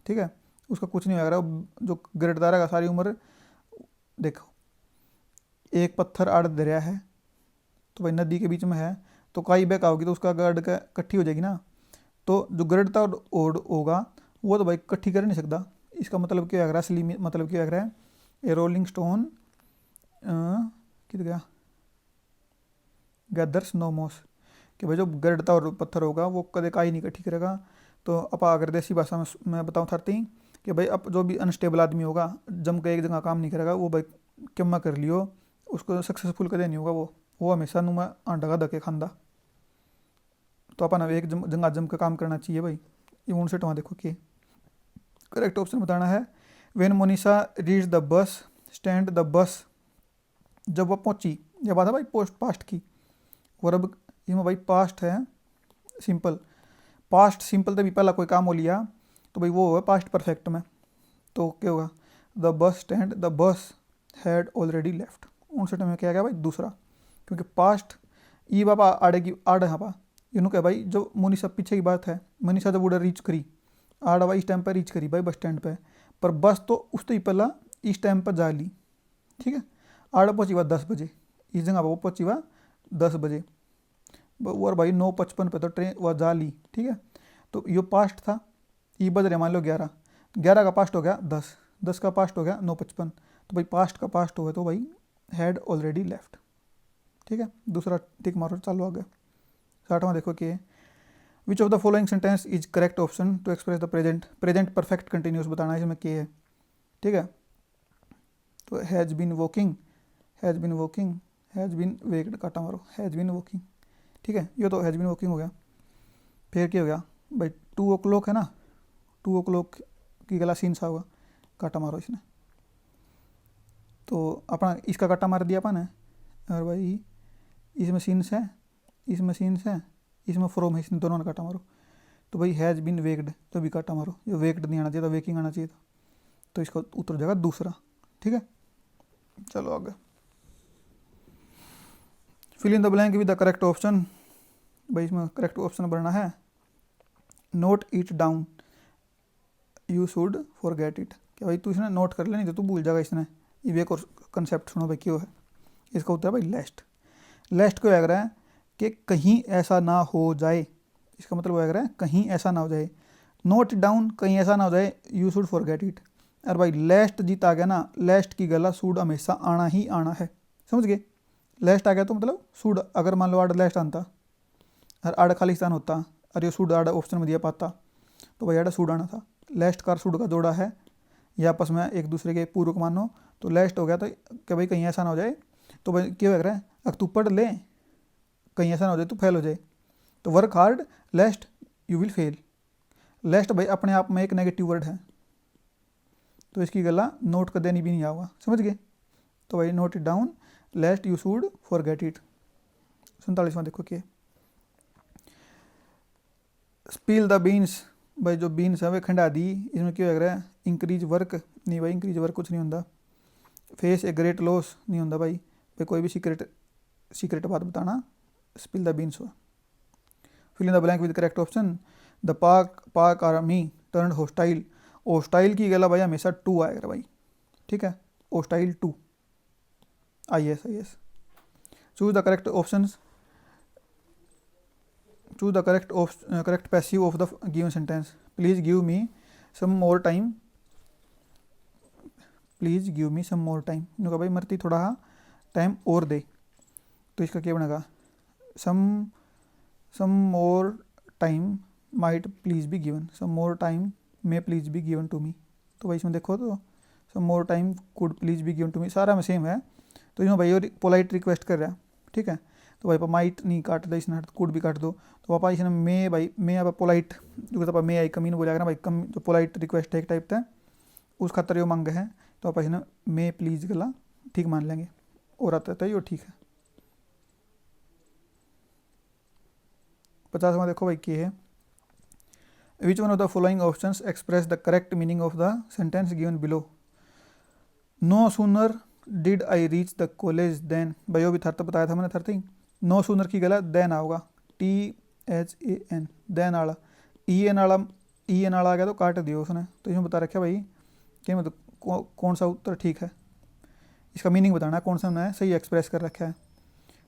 ठीक है, उसका कुछ नहीं होगा, जो गरड़ता रहेगा सारी उम्र। देखो एक पत्थर आड़ दे रहा है, तो भाई नदी के बीच में है, तो काई बहका होगी तो उसका गड़ का इकट्ठी हो जाएगी ना, तो जो गरड़ता और होगा वो तो भाई इकट्ठी कर नहीं सकता। इसका मतलब क्या लग रहा है, असली मतलब क्या लग रहा है, ए रोलिंग स्टोन किधर गया, गैदर्स नो मोस, कि भाई जो गरड़ता और पत्थर होगा वो कदे काई नहीं इकट्ठी करेगा। तो आप अगर देसी भाषा में मैं बताऊँ थारती कि भाई अब जो भी अनस्टेबल आदमी होगा, जम के एक जगह काम नहीं करेगा, वो भाई क्यों कर लियो, उसको सक्सेसफुल कदे नहीं होगा, वो हमेशा नुमा आंडा का धके खांदा। तो अपन एक जगह जम के काम करना चाहिए भाई। ये उनसे वहाँ देखो कि करेक्ट ऑप्शन बताना है। When Monisha reach the bus stand the bus, जब वह पहुंची, ये बात है भाई पोस्ट पास्ट की, और अब इसमें भाई पास्ट है सिंपल, पास्ट सिंपल तभी पहला कोई काम हो लिया तो भाई वो है पास्ट परफेक्ट में, तो क्या होगा, the bus stand the bus had already left. उन सेट में क्या गया भाई दूसरा, क्योंकि पास्ट ई बाबा आड़े की आड़ यहाँ पा इन्हों क्या भाई, जो मोनिशा पीछे की बात है, मनीषा जब उड़े रीच करी आड़ भाई इस टाइम पर रीच करी भाई बस स्टैंड पे, पर बस तो उस तो ही पहला इस टाइम पर जा ली, ठीक है, आड़ पहुँची हुआ 10 बजे, इस जगह पर वो पहुँची हुआ 10 बजे, और भाई 9:55 पे तो ट्रेन वह जा ली, ठीक है। तो ये पास्ट था, ये बज रहे मान लो 11, 11 का पास्ट हो गया 10, 10 का पास्ट हो गया 9:55, तो भाई पास्ट का पास्ट हो गया तो भाई हैड ऑलरेडी लेफ्ट, ठीक है। दूसरा टिक मारो, चालू आ गया। 60वां देखो कि which of the following sentence is correct option to express the present, present perfect continuous बताना है इसमें क्या है, ठीक है। तो has been walking, has been walking, has been waked, काटा मारो, हैज़ बीन वॉकिंग, ठीक है, ये तो हैज़ बीन वॉकिंग हो गया। फिर क्या हो गया भाई 2 o'clock है ना, 2 o'clock की गला सीन सा होगा, काटा मारो इसने, तो अपना इसका काटा मार दिया अपन है, और भाई इसमें सीन्स है, इसमें सीन्स है, इसमें फ्रॉम है, इसमें दोनों ने काटा मारो, तो भाई हैज़ बीन वेक्ड तो भी काटा मारो, ये वेक्ड नहीं आना चाहिए था, वेकिंग आना चाहिए था, तो इसका उत्तर जाएगा दूसरा, ठीक है। चलो आगे, fill in the blank with the correct option, भाई इसमें करेक्ट ऑप्शन भरना है। Note it down, you should forget it, क्या भाई तू इसने नोट कर ले, नहीं तो तू भूल जाएगा इसने। ये एक और कंसेप्ट सुनो भाई क्यों है, इसका उत्तर है भाई लेस्ट। लेस्ट क्यों लग रहा है कि कहीं ऐसा ना हो जाए, इसका मतलब लग रहा है कहीं ऐसा ना हो जाए, नोट इट डाउन कहीं ऐसा ना हो जाए, यू शुड फॉरगेट इट। और भाई लेस्ट जीत आ गया ना, लेस्ट की गला सूड हमेशा आना ही आना है, समझ गए। लेस्ट आ गया तो मतलब सूड, अगर मान लो आड़ लेस्ट आनता और आड़ खालिस्तान होता और ये सूड आड़ ऑप्शन में दिया पाता, तो भाई आड़ा सूड आना था। लेस्ट का सूड का जोड़ा है, ये आपस में एक दूसरे के पूर्वक मानो, तो लेस्ट हो गया, तो क्या भाई कहीं ऐसा ना हो जाए, तो भाई क्या लग रहा है, अगर तू पढ़ ले कहीं ऐसा ना हो जाए तू फेल हो जाए, तो work hard lest you will fail. Lest भाई अपने आप में एक नेगेटिव वर्ड है, तो इसकी गला नोट कर देनी भी नहीं आऊगा, समझ गए। तो भाई note it down, lest you should forget it. 47वां देखो क्या, स्पील द बीन्स, भाई जो बीन्स है वे खंडा दी, इसमें क्यों लग रहा है, इंक्रीज वर्क, नहीं भाई इंक्रीज वर्क कुछ नहीं होता। फेस ए ग्रेट लॉस नहीं होता भाई, कोई भी सीक्रेट बात बताना, स्पिल द बीन्स हुआ। Fill in the blank with correct option, the Pak army turn hostile, hostile की गला भाई हमेशा 2 आएगा भाई, ठीक है, hostile 2, IS। Choose the correct option, choose the correct passive of the given sentence, please give me some more time, please give me some more time, इनका भाई मरती थोड़ा टाइम और दे, तो इसका क्या बनेगा, some more time might please be given, some more time may please be given to me. तो भाई इसमें देखो तो some more time could please be given to me, सारा में सेम है, तो इसमें भाई और पोलाइट रिक्वेस्ट कर रहा है, ठीक है। तो भाई माइट नहीं काट दो, इसने कुड भी काट दो, तो पापा इसने मे, भाई मे अब पोलाइट जो पापा मे आई कमी बोला ना भाई, कम जो पोलाइट रिक्वेस्ट है एक टाइप था, उस खातर यो मांग है, तो पापा इसने मे प्लीज गला ठीक मान लेंगे। और आता है, यो ठीक है। 50वां देखो भाई क्या है, which one of the following options express the correct meaning of the sentence given below. No sooner did I reach the college then, भाई वो भी थर तो बताया था मैंने, थर थी। नो सूनर की गला देन आओगा, THAN देन आला, EN आला, EN आला आ गया तो काट दियो उसने। तो इसमें बता रखा भाई कि मतलब कौन सा उत्तर ठीक है, इसका मीनिंग बताना है कौन सा हमने सही एक्सप्रेस कर रखा है।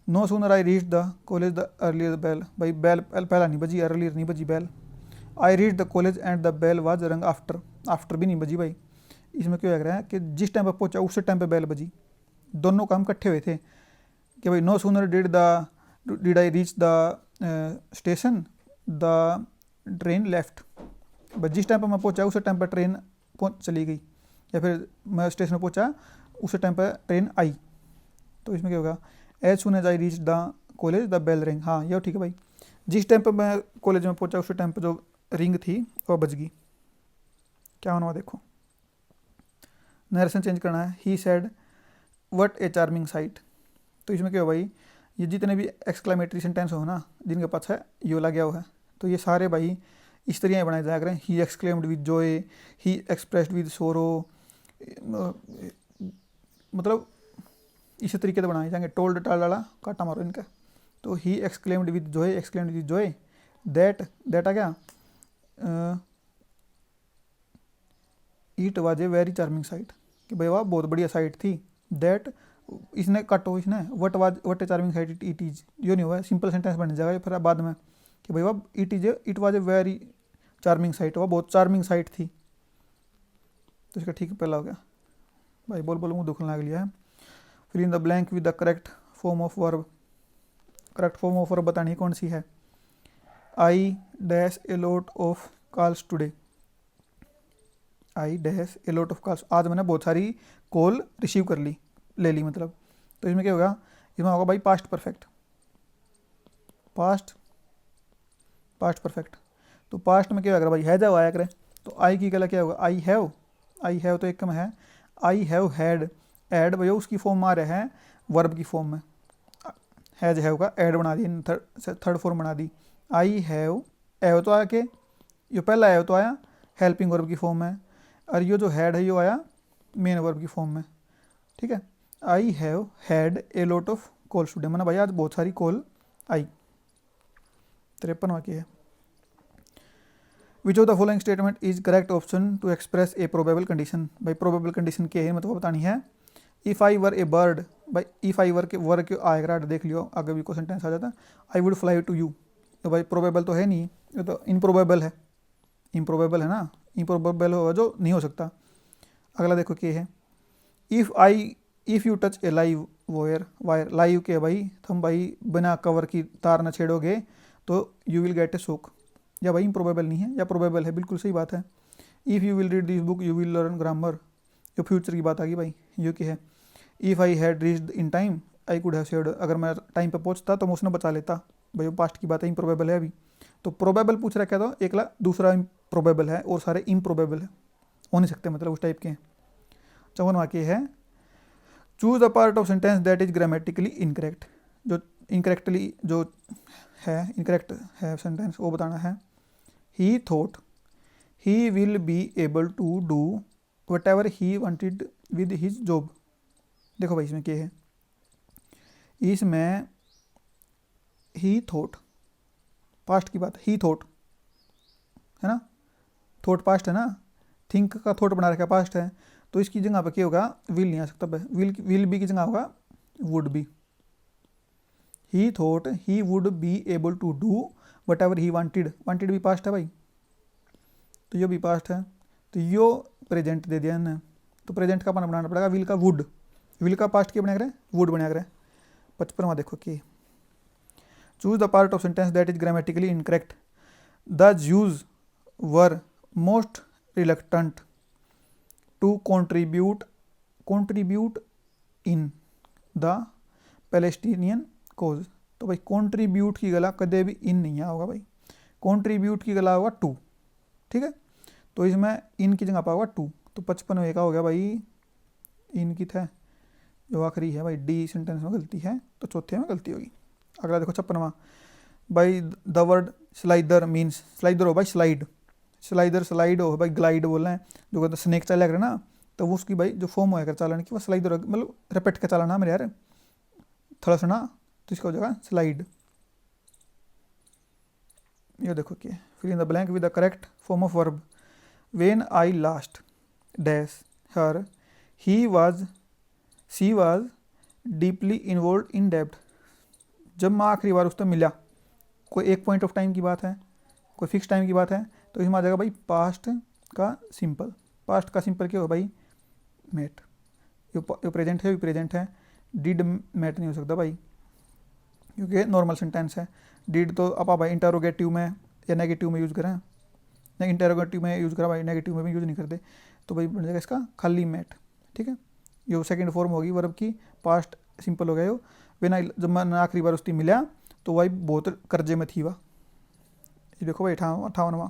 No sooner I reach the college the earlier the bell, भाई बेल पहला नहीं बजी, अर्लियर नहीं बजी bell. I reach the college and the bell was rang after, after भी नहीं बजी भाई। इसमें क्यों लग रहा है कि जिस टाइम पर पहुंचा उस टाइम पे बेल बजी, दोनों काम इकट्ठे हुए थे कि भाई no sooner did I reach the station the train left, बस जिस टाइम पर मैं पहुंचा उस टाइम पर ट्रेन चली गई, या फिर मैं स्टेशन पर पहुंचा उस टाइम पर ट्रेन आई। तो इसमें क्या होगा, as soon as I reach the college the bell ring, हाँ ये ठीक है भाई, जिस टाइम पर मैं कॉलेज में पहुंचा उस टाइम पर जो रिंग थी वह बज गई। क्या होना हुआ देखो, नरेशन चेंज करना है। He said what A charming site, तो इसमें क्या हो भाई, ये जितने भी एक्सक्लेमेटरी सेंटेंस हो ना जिनके पास है यो लगा हुआ है, तो ये सारे भाई इस तरह बनाए जाया करें। ही exclaimed with Joy, he expressed with सोरो, मतलब इस तरीके से बनाए जाएंगे। टोल्ड टाल वाला काटा मारो इनका, तो he exclaimed with joy, exclaimed with joy that आ गया, it was a very charming sight, कि भाई वाह बहुत बढ़िया साइट थी। दैट इसने काटो, इसने what a charming sight it is, यो नहीं हुआ, सिंपल सेंटेंस बन जाएगा फिर बाद में कि भाई वाह it was a very charming site, वह बहुत चार्मिंग साइट थी। तो इसका ठीक पहला हो गया भाई, बोल मुँह दुखने लग लिया है। फिर इन the blank with the correct form of verb, correct form of verb बतानी कौन सी है। I dash a lot of calls today, I dash a lot of calls, आज मैंने बहुत सारी कॉल रिसीव कर ली, ले ली मतलब। तो इसमें क्या होगा, इसमें होगा भाई पास्ट परफेक्ट, पास्ट परफेक्ट। तो पास्ट में क्या होगा भाई, है जब आया करे, तो आई की गला क्या होगा, आई हैव तो एक कम है, आई हैव हैड, एड भैया उसकी फॉर्म में आ रहा है वर्ब की फॉर्म में, हैज हैव का एड बना दी, थर्ड फॉर्म बना दी। आई हैव, एव तो आया के, ये पहला एव तो आया हेल्पिंग वर्ब की फॉर्म में, और ये जो हैड है ये आया मेन वर्ब की फॉर्म में, ठीक है। I have had a lot of calls today, मैंने भाई आज बहुत सारी कॉल आई। 53 वाक्य है, which of the following statement is correct option to express a probable condition, भाई प्रोबेबल कंडीशन क्या है मतलब बतानी है। If I were a bird, भाई इफ़ आई वर के आएगा देख लियो आगे भी कोई सेंटेंस आ जाता है, I would fly to you, तो भाई प्रोबेबल तो है नहीं, ये तो इम्प्रोबेबल है, इम्प्रोबेबल है ना, इम्प्रोबेबल होगा जो नहीं हो सकता। अगला देखो क्या है, if you touch A live wire, live के भाई तुम भाई बिना कवर की तार न छेड़ोगे तो you will get A shock, या भाई इम्प्रोबेबल नहीं है या प्रोबेबल है, बिल्कुल सही बात है। If you will read this book you will learn grammar, जो फ्यूचर की बात आ गई भाई, ये क्या है। If I had reached in time I could have saved, अगर मैं टाइम पे पहुंचता तो मैं उसने बचा लेता, भाई वो पास्ट की बात है, इम्प्रोबेबल है अभी। तो प्रोबेबल पूछ रखा था एक ला, दूसरा प्रोबेबल है और सारे इम्प्रोबेबल है, हो नहीं सकते मतलब उस टाइप के हैं। 54 वाक्य है, choose the part of sentence that is grammatically incorrect, जो इनकरेक्टली जो है इनकरेक्ट है सेंटेंस वो बताना है। He thought he will be able to do whatever he wanted with his job, देखो भाई इसमें क्या है, इसमें ही थॉट पास्ट की बात, ही थॉट है ना, थॉट पास्ट है ना, थिंक का थॉट बना रखा पास्ट है, तो इसकी जगह पर क्या होगा, विल नहीं आ सकता, विल बी की जगह होगा would be. He thought he would be able to do whatever he wanted, wanted भी पास्ट है भाई, तो ये भी पास्ट है, तो यो प्रेजेंट दे दिया इन्हें, तो प्रेजेंट का अपना बनाना पड़ेगा, विल का वुड, विल का पास्ट क्या बनाया करें, वुड बनाया करें। 55वां देखो कि choose the part of sentence that is grammatically incorrect, the Jews were most reluctant to contribute in the Palestinian cause, तो भाई कॉन्ट्रीब्यूट की गला कदे भी इन नहीं होगा भाई, कॉन्ट्रीब्यूट की गला होगा टू, ठीक है, तो इसमें इन की जगह पर होगा टू, तो 55 का हो गया भाई, इन की था जो आखिरी है भाई डी सेंटेंस में गलती है तो चौथे में गलती होगी। अगला देखो 56वां भाई, the word slider means, slider हो भाई स्लाइड, स्लाइडर स्लाइड हो भाई ग्लाइड बोल रहे हैं, जो कहते स्नेक चला करे ना तो वो उसकी भाई जो फॉर्म होएगा चालन की वो स्लाइडर, मतलब रिपीट का चालाना मेरे यार थोड़ा सुना तो इसका हो जाएगा स्लाइड। ये देखो क्या, fill in the blank with the correct form of verb. When I last dash her he was she was deeply involve in डेब्ट। जब मैं आखिरी बार उससे मिला, कोई एक पॉइंट ऑफ टाइम की बात है, कोई फिक्स टाइम की बात है, तो इसमें आ जाएगा भाई पास्ट का सिंपल। पास्ट का सिंपल क्या हो भाई मेट, ये प्रेजेंट है, ये प्रेजेंट है, डिड मेट नहीं हो सकता भाई क्योंकि नॉर्मल सेंटेंस है। डिड तो आप भाई इंटरोगेटिव में या नेगेटिव में यूज़ करें, नहीं इंटरोगेटिव में यूज़ करा भाई, नेगेटिव में भी यूज़ नहीं करते, तो भाई बन जाएगा इसका खाली मेट। ठीक है, ये सेकंड फॉर्म होगी वर्ब की, पास्ट सिंपल हो गया यो। बिना जब मैंने आखिरी बार उसकी मिला तो भाई बहुत कर्जे में थी वह। ये देखो भाई 58वां,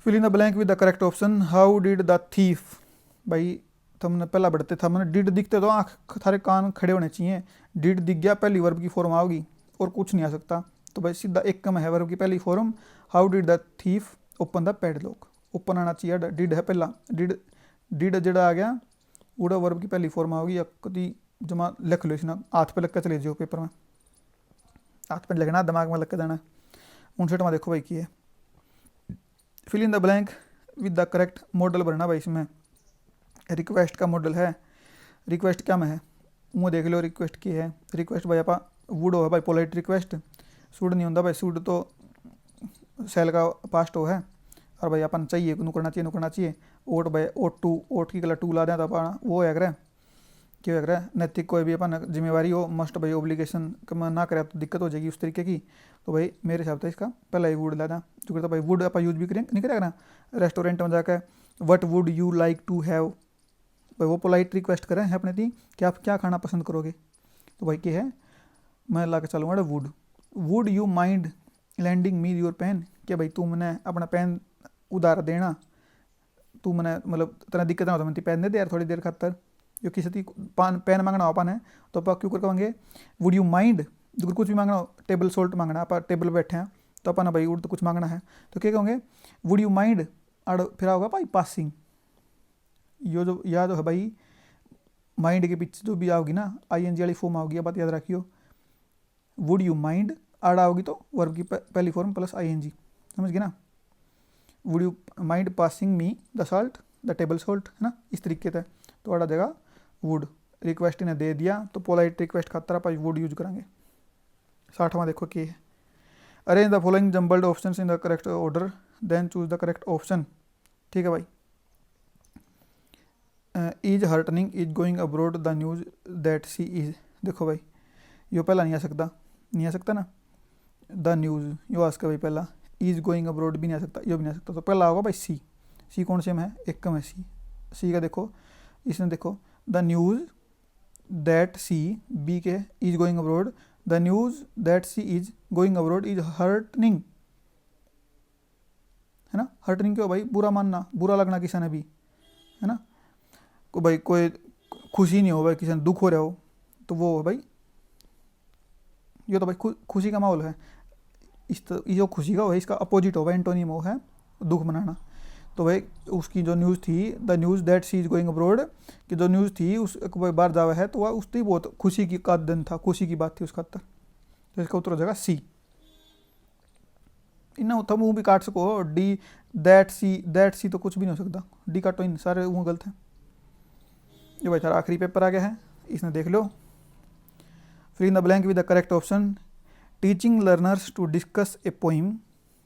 fill in the blank with the correct option. How did the thief, भाई तुमने पहला बढ़ते था मैंने डिड दिखते तो आँख थारे कान खड़े होने चाहिए, डिड दिख गया पहली वर्ब की फॉर्म आओगी और कुछ नहीं आ सकता, तो भाई सीधा एक कम है वर्ब की पहली form. How did the thief open the padlock, open आना चाहिए, डिड है पहला, डिड डिड जड़ा आ गया उड़ा वर्ब की पहली फॉर्म आओगी। या कभी जमा लिख लो इसना, हाथ पे लग कर चले जाओ पेपर में, हाथ पे लगना दिमाग में लग कर देना। 59वां देखो भाई की है, fill in the blank with the correct modal बनना भाई। इसमें रिक्वेस्ट का मॉडल है, रिक्वेस्ट क्या में है वो देख लो, रिक्वेस्ट की है, रिक्वेस्ट भाई आप वुड हो भाई पोलाइट रिक्वेस्ट, सुड नहीं होता भाई, सुड तो सेल का पास्ट हो है, और भाई अपन चाहिए नुकरना चाहिए, नुकरना चाहिए, ओट भाई ओट टू, ओट की गला टू ला दें तो अपन वो है करे क्यों है करे नैतिक कोई भी अपन जिम्मेवारी हो, मस्ट भाई ओब्लिगेशन कम ना करे तो दिक्कत हो जाएगी उस तरीके की, तो भाई मेरे हिसाब से इसका पहला ही वुड ला दें, जो करता भाई वुड आप यूज भी करें नहीं करेगा ना रेस्टोरेंट में जाकर, what would you like to have, भाई वो पोलाइट रिक्वेस्ट करें अपने थी कि आप क्या खाना पसंद करोगे, तो भाई क्या है मैं ला के चलूँगा would. Would you mind lending me your pen, क्या भाई तू मैंने अपना पेन उधार देना, तू मैंने मतलब तेरा दिक्कत ना हो तो मैं पेन दे दे यार थोड़ी देर खातर, जो किसी थी पेन मांगना हो अपन है तो आप क्यों कर कहेंगे वुड यू माइंड, जो कुछ भी मांगना हो, टेबल सॉल्ट मांगना, आप टेबल बैठे हैं तो अपन भाई उड़ तो कुछ मांगना है तो क्या कहोगे वुड यू माइंड, और फिर होगा भाई पासिंग, यो जो याद है भाई माइंड के पीछे जो भी आओगी ना ING वाली फॉर्म आओगी, बात याद रखियो, वुड यू माइंड आड़ आओगी तो वर्ब की पहली फॉर्म प्लस ING, समझ गए ना, would you mind passing me the salt, the table salt, है ना इस तरीके से, तो आड़ा जगह वुड, रिक्वेस्ट इन्हें दे दिया तो पोलाइट रिक्वेस्ट खातर आप वुड यूज करेंगे। 60वां देखो कि है, arrange the following jumbled options in the correct order then choose the correct option. ठीक है भाई, is heartening is going abroad the news that she is, देखो भाई यो पहला नहीं आ सकता, नहीं आ सकता ना, द न्यूज़ यो आ सकता भाई पहला, इज गोइंग अब्रोड भी नहीं आ सकता, यो भी नहीं आ सकता, तो पहला होगा भाई सी, सी कौन से में है एक कम है सी का देखो, इसने देखो the news that she be के is going abroad, the news that she is going abroad is heartening, है ना, हर्टनिंग क्यों भाई बुरा मानना, बुरा लगना किसी ने भी, है ना, को भाई कोई खुशी नहीं हो भाई किसी ने दुख हो रहा हो तो वो भाई ये तो भाई खुशी का माहौल है, जो खुशी का हो है इसका अपोजिट हो भाई एंटोनिम हो है दुख मनाना, तो भाई उसकी जो न्यूज़ थी the news that she is going abroad की जो न्यूज़ थी उस बार जावा है तो वह उसकी बहुत खुशी की का दिन था, खुशी की बात थी उसका खातर, तो इसका उत्तर हो जाएगा सी। इन्ना होता मुँह भी काट सको, डी दैट सी तो कुछ भी नहीं हो सकता, डी काटो इन सारे वो गलत हैं। ये भाई सारा आखिरी पेपर आ गया है, इसने देख लो, fill in the blank with the correct option. Teaching learners to discuss a poem,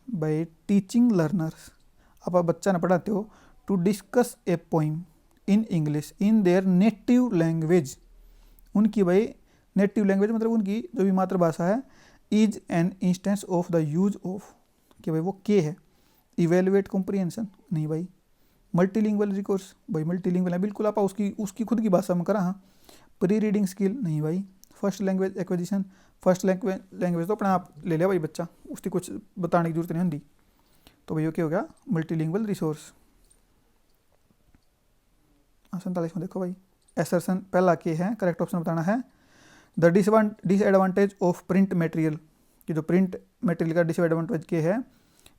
by teaching learners आप बच्चा ने पढ़ाते हो to discuss a poem in English in their native language, उनकी भाई नेटिव लैंग्वेज मतलब उनकी जो भी मातृभाषा है, is an instance of the use of, कि भाई वो के है, इवेलुएट कॉम्प्रिहेंशन नहीं भाई, मल्टीलिंगुअल रिकोर्स भाई मल्टीलिंगुअल है बिल्कुल, आप उसकी खुद की भाषा में करा, हाँ, प्री रीडिंग स्किल नहीं भाई, first language acquisition, first language तो अपने आप ले लिया भाई बच्चा, उसकी कुछ बताने की जरूरत नहीं होती, तो भैया क्या हो गया मल्टीलिंगुअल रिसोर्स। 47 में देखो भाई एसरसन पहला के है, करेक्ट ऑप्शन बताना है। The disadvantage of print material, कि जो प्रिंट मटेरियल का डिसएडवांटेज के है,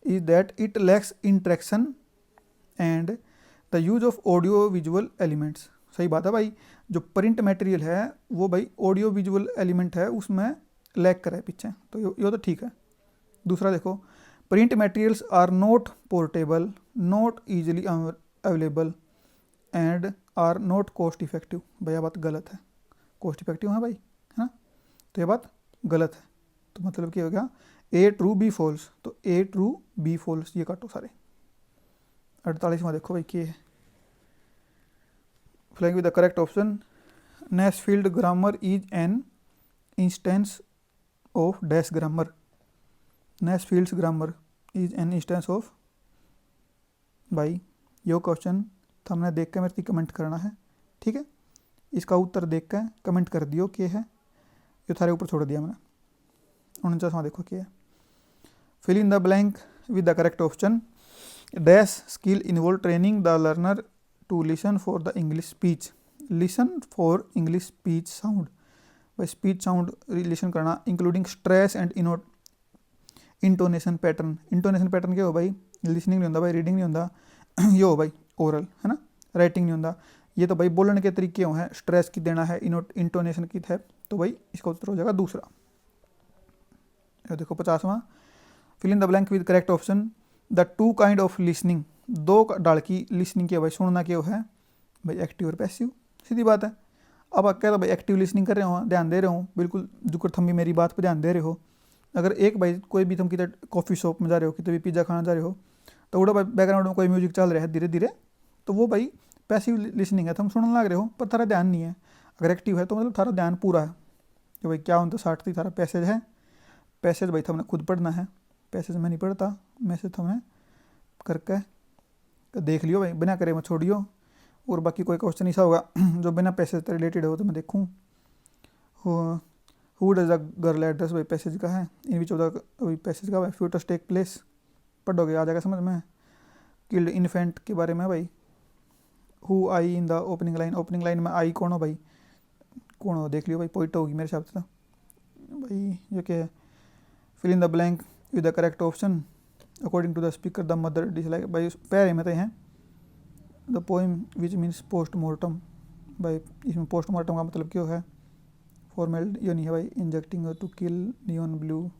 is that it lacks interaction and the use of audio visual elements. सही बात है भाई, जो प्रिंट मटेरियल है वो भाई ऑडियो विजुअल एलिमेंट है उसमें लैक करे पीछे, तो ये तो ठीक है। दूसरा देखो, print materials are not portable, not easily available and are not cost effective. भाई यह बात गलत है, कॉस्ट इफेक्टिव है भाई, है ना, तो ये बात गलत है। तो मतलब क्या हो गया, ए ट्रू बी फॉल्स, तो ए ट्रू बी फॉल्स ये काटो सारे। 48वां देखो भाई क्या है, filling with the correct option. Nesfield grammar is an instance of dash grammar. Nesfield's grammar is an instance of, भाई यो क्वेश्चन हमने देख के मेरे को कमेंट करना है, ठीक है। इसका उत्तर देख के कमेंट कर दियो क्या है, ये थारे ऊपर छोड़ दिया मैंने। 49वां देखो क्या है, fill in the blank with the correct option. Dash skill involve training the learner to listen for the English speech. Listen for English speech sound, भाई स्पीच साउंड लिसन करना, including stress and intonation pattern. Intonation pattern क्या हो भाई, listening नहीं होता भाई, reading नहीं होता, ये हो भाई ओरल, है ना, राइटिंग नहीं होता। ये तो भाई बोलने के तरीके हो हैं, स्ट्रेस की देना है, इंटोनेशन की है, तो भाई इसका उत्तर हो जाएगा दूसरा। ये देखो 50वां, fill in the blank with correct option. The two kind of listening, दो डाल की लिसनिंग क्या भाई, सुनना क्या है भाई, एक्टिव और पैसिव, सीधी बात है। अब आप कहते भाई एक्टिव लिसनिंग कर रहे हो, ध्यान दे रहे हो, बिल्कुल जुकर थम भी मेरी बात पर ध्यान दे रहे हो। अगर एक भाई कोई भी तुम कितने कॉफ़ी शॉप में जा रहे हो, कितने भी पिज़्ज़ा खाना जा रहे हो, तो वो भाई बैकग्राउंड में कोई म्यूजिक चल रहा है धीरे धीरे, तो वो भाई पैसिव लिसनिंग है, तुम सुनने लग रहे हो पर थारा ध्यान नहीं है। अगर एक्टिव है तो मतलब थारा ध्यान पूरा है कि भाई क्या होता 60 थी थारा पैसेज है, पैसेज भाई तुमने खुद पढ़ना है, पैसेज में नहीं पढ़ता, मैसेज तुमने करके देख लियो भाई, बिना करे मत छोड़ियो। और बाकी कोई क्वेश्चन ऐसा होगा जो बिना पैसेज से रिलेटेड हो तो मैं देखूँ। Who does the girl address, भाई पैसेज का है, इन विच ऑफ द, वही पैसेज का भाई, फ्यूचर्स टेक प्लेस, पढ़ोगे आ जाएगा समझ में। किल्ड इन्फेंट के बारे में भाई, who I in the opening line, opening line में आई कौन हो भाई, कौन हो देख लियो भाई, पोइट होगी मेरे हिसाब से भाई। ये क्या है, fill in the blank with the correct option. According to the speaker the mother dislike, भाई पैरे में तो हैं the poem which means post mortem, भाई इसमें पोस्ट मोर्टम का मतलब क्यों है, फॉर्मेल ये नहीं है भाई, injecting to kill neon blue,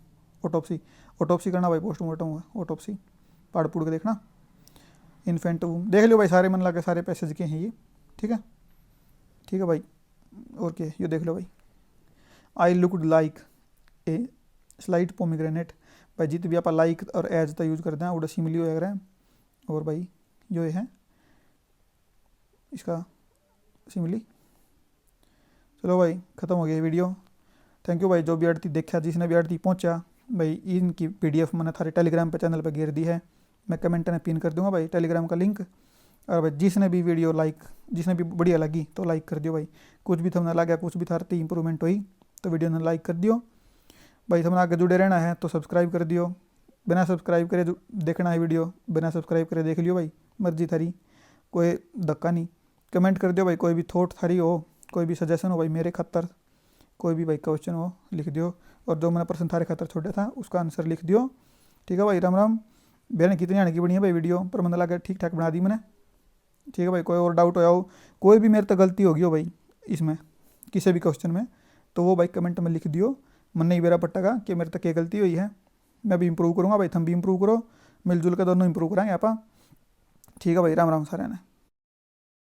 autopsy, autopsy करना भाई पोस्ट मोर्टम हुआ, ऑटोप्सी पढ़ पुड़ के देखना। इन्फेंट वूम देख लो भाई, सारे मन लगा सारे पैसेज के हैं ये, ठीक है, ठीक है भाई। और क्या ये देख लो भाई, I looked like a slight pomegranate, भाई जित भी आप लाइक और एज का यूज करते हैं वो सिमिली हो रहा है, और भाई जो है इसका सिमिली। चलो भाई ख़त्म हो गया वीडियो, थैंक यू भाई जो भी आड़ती देखा, जिसने भी आड़ती पहुंचा भाई, इनकी PDF मैंने थारे टेलीग्राम पे चैनल पे घेर दी है, मैं कमेंट में पिन कर दूंगा भाई टेलीग्राम का लिंक। और भाई जिसने भी वीडियो लाइक, जिसने भी बढ़िया लगी तो लाइक कर दियो भाई, कुछ भी तुमने लगा, कुछ भी थारती इंप्रूवमेंट हुई तो वीडियो ने लाइक कर दियो भाई। तुमने आगे जुड़े रहना है तो सब्सक्राइब कर दियो, बिना सब्सक्राइब करे देखना है वीडियो, बिना सब्सक्राइब करे देख लियो भाई, मर्जी थारी, कोई धक्का नहीं। कमेंट कर दियो भाई, कोई भी थॉट थारी हो, कोई भी सजेशन हो भाई मेरे खतर, कोई भी भाई क्वेश्चन हो लिख दियो, और जो मैंने प्रश्न थारे खतर छोड़ा था उसका आंसर लिख दियो, ठीक है भाई। राम राम। मैंने कितनी आने की बनी है भाई वीडियो, पर मैंने लगा ठीक ठाक बना दी मैंने, ठीक है भाई। कोई और डाउट हो, कोई भी मेरे तो गलती होगी हो भाई इसमें किसी भी क्वेश्चन में, तो वो भाई कमेंट में लिख दियो, मन नहीं बेरा पट्टा कि मेरे तक क्या गलती हुई है, मैं भी इंप्रूव करूँगा भाई, तुम भी इंप्रूव करो, मिलजुल कर दोनों इंप्रूव कराएंगे आप, ठीक है भाई। राम राम सारे ने।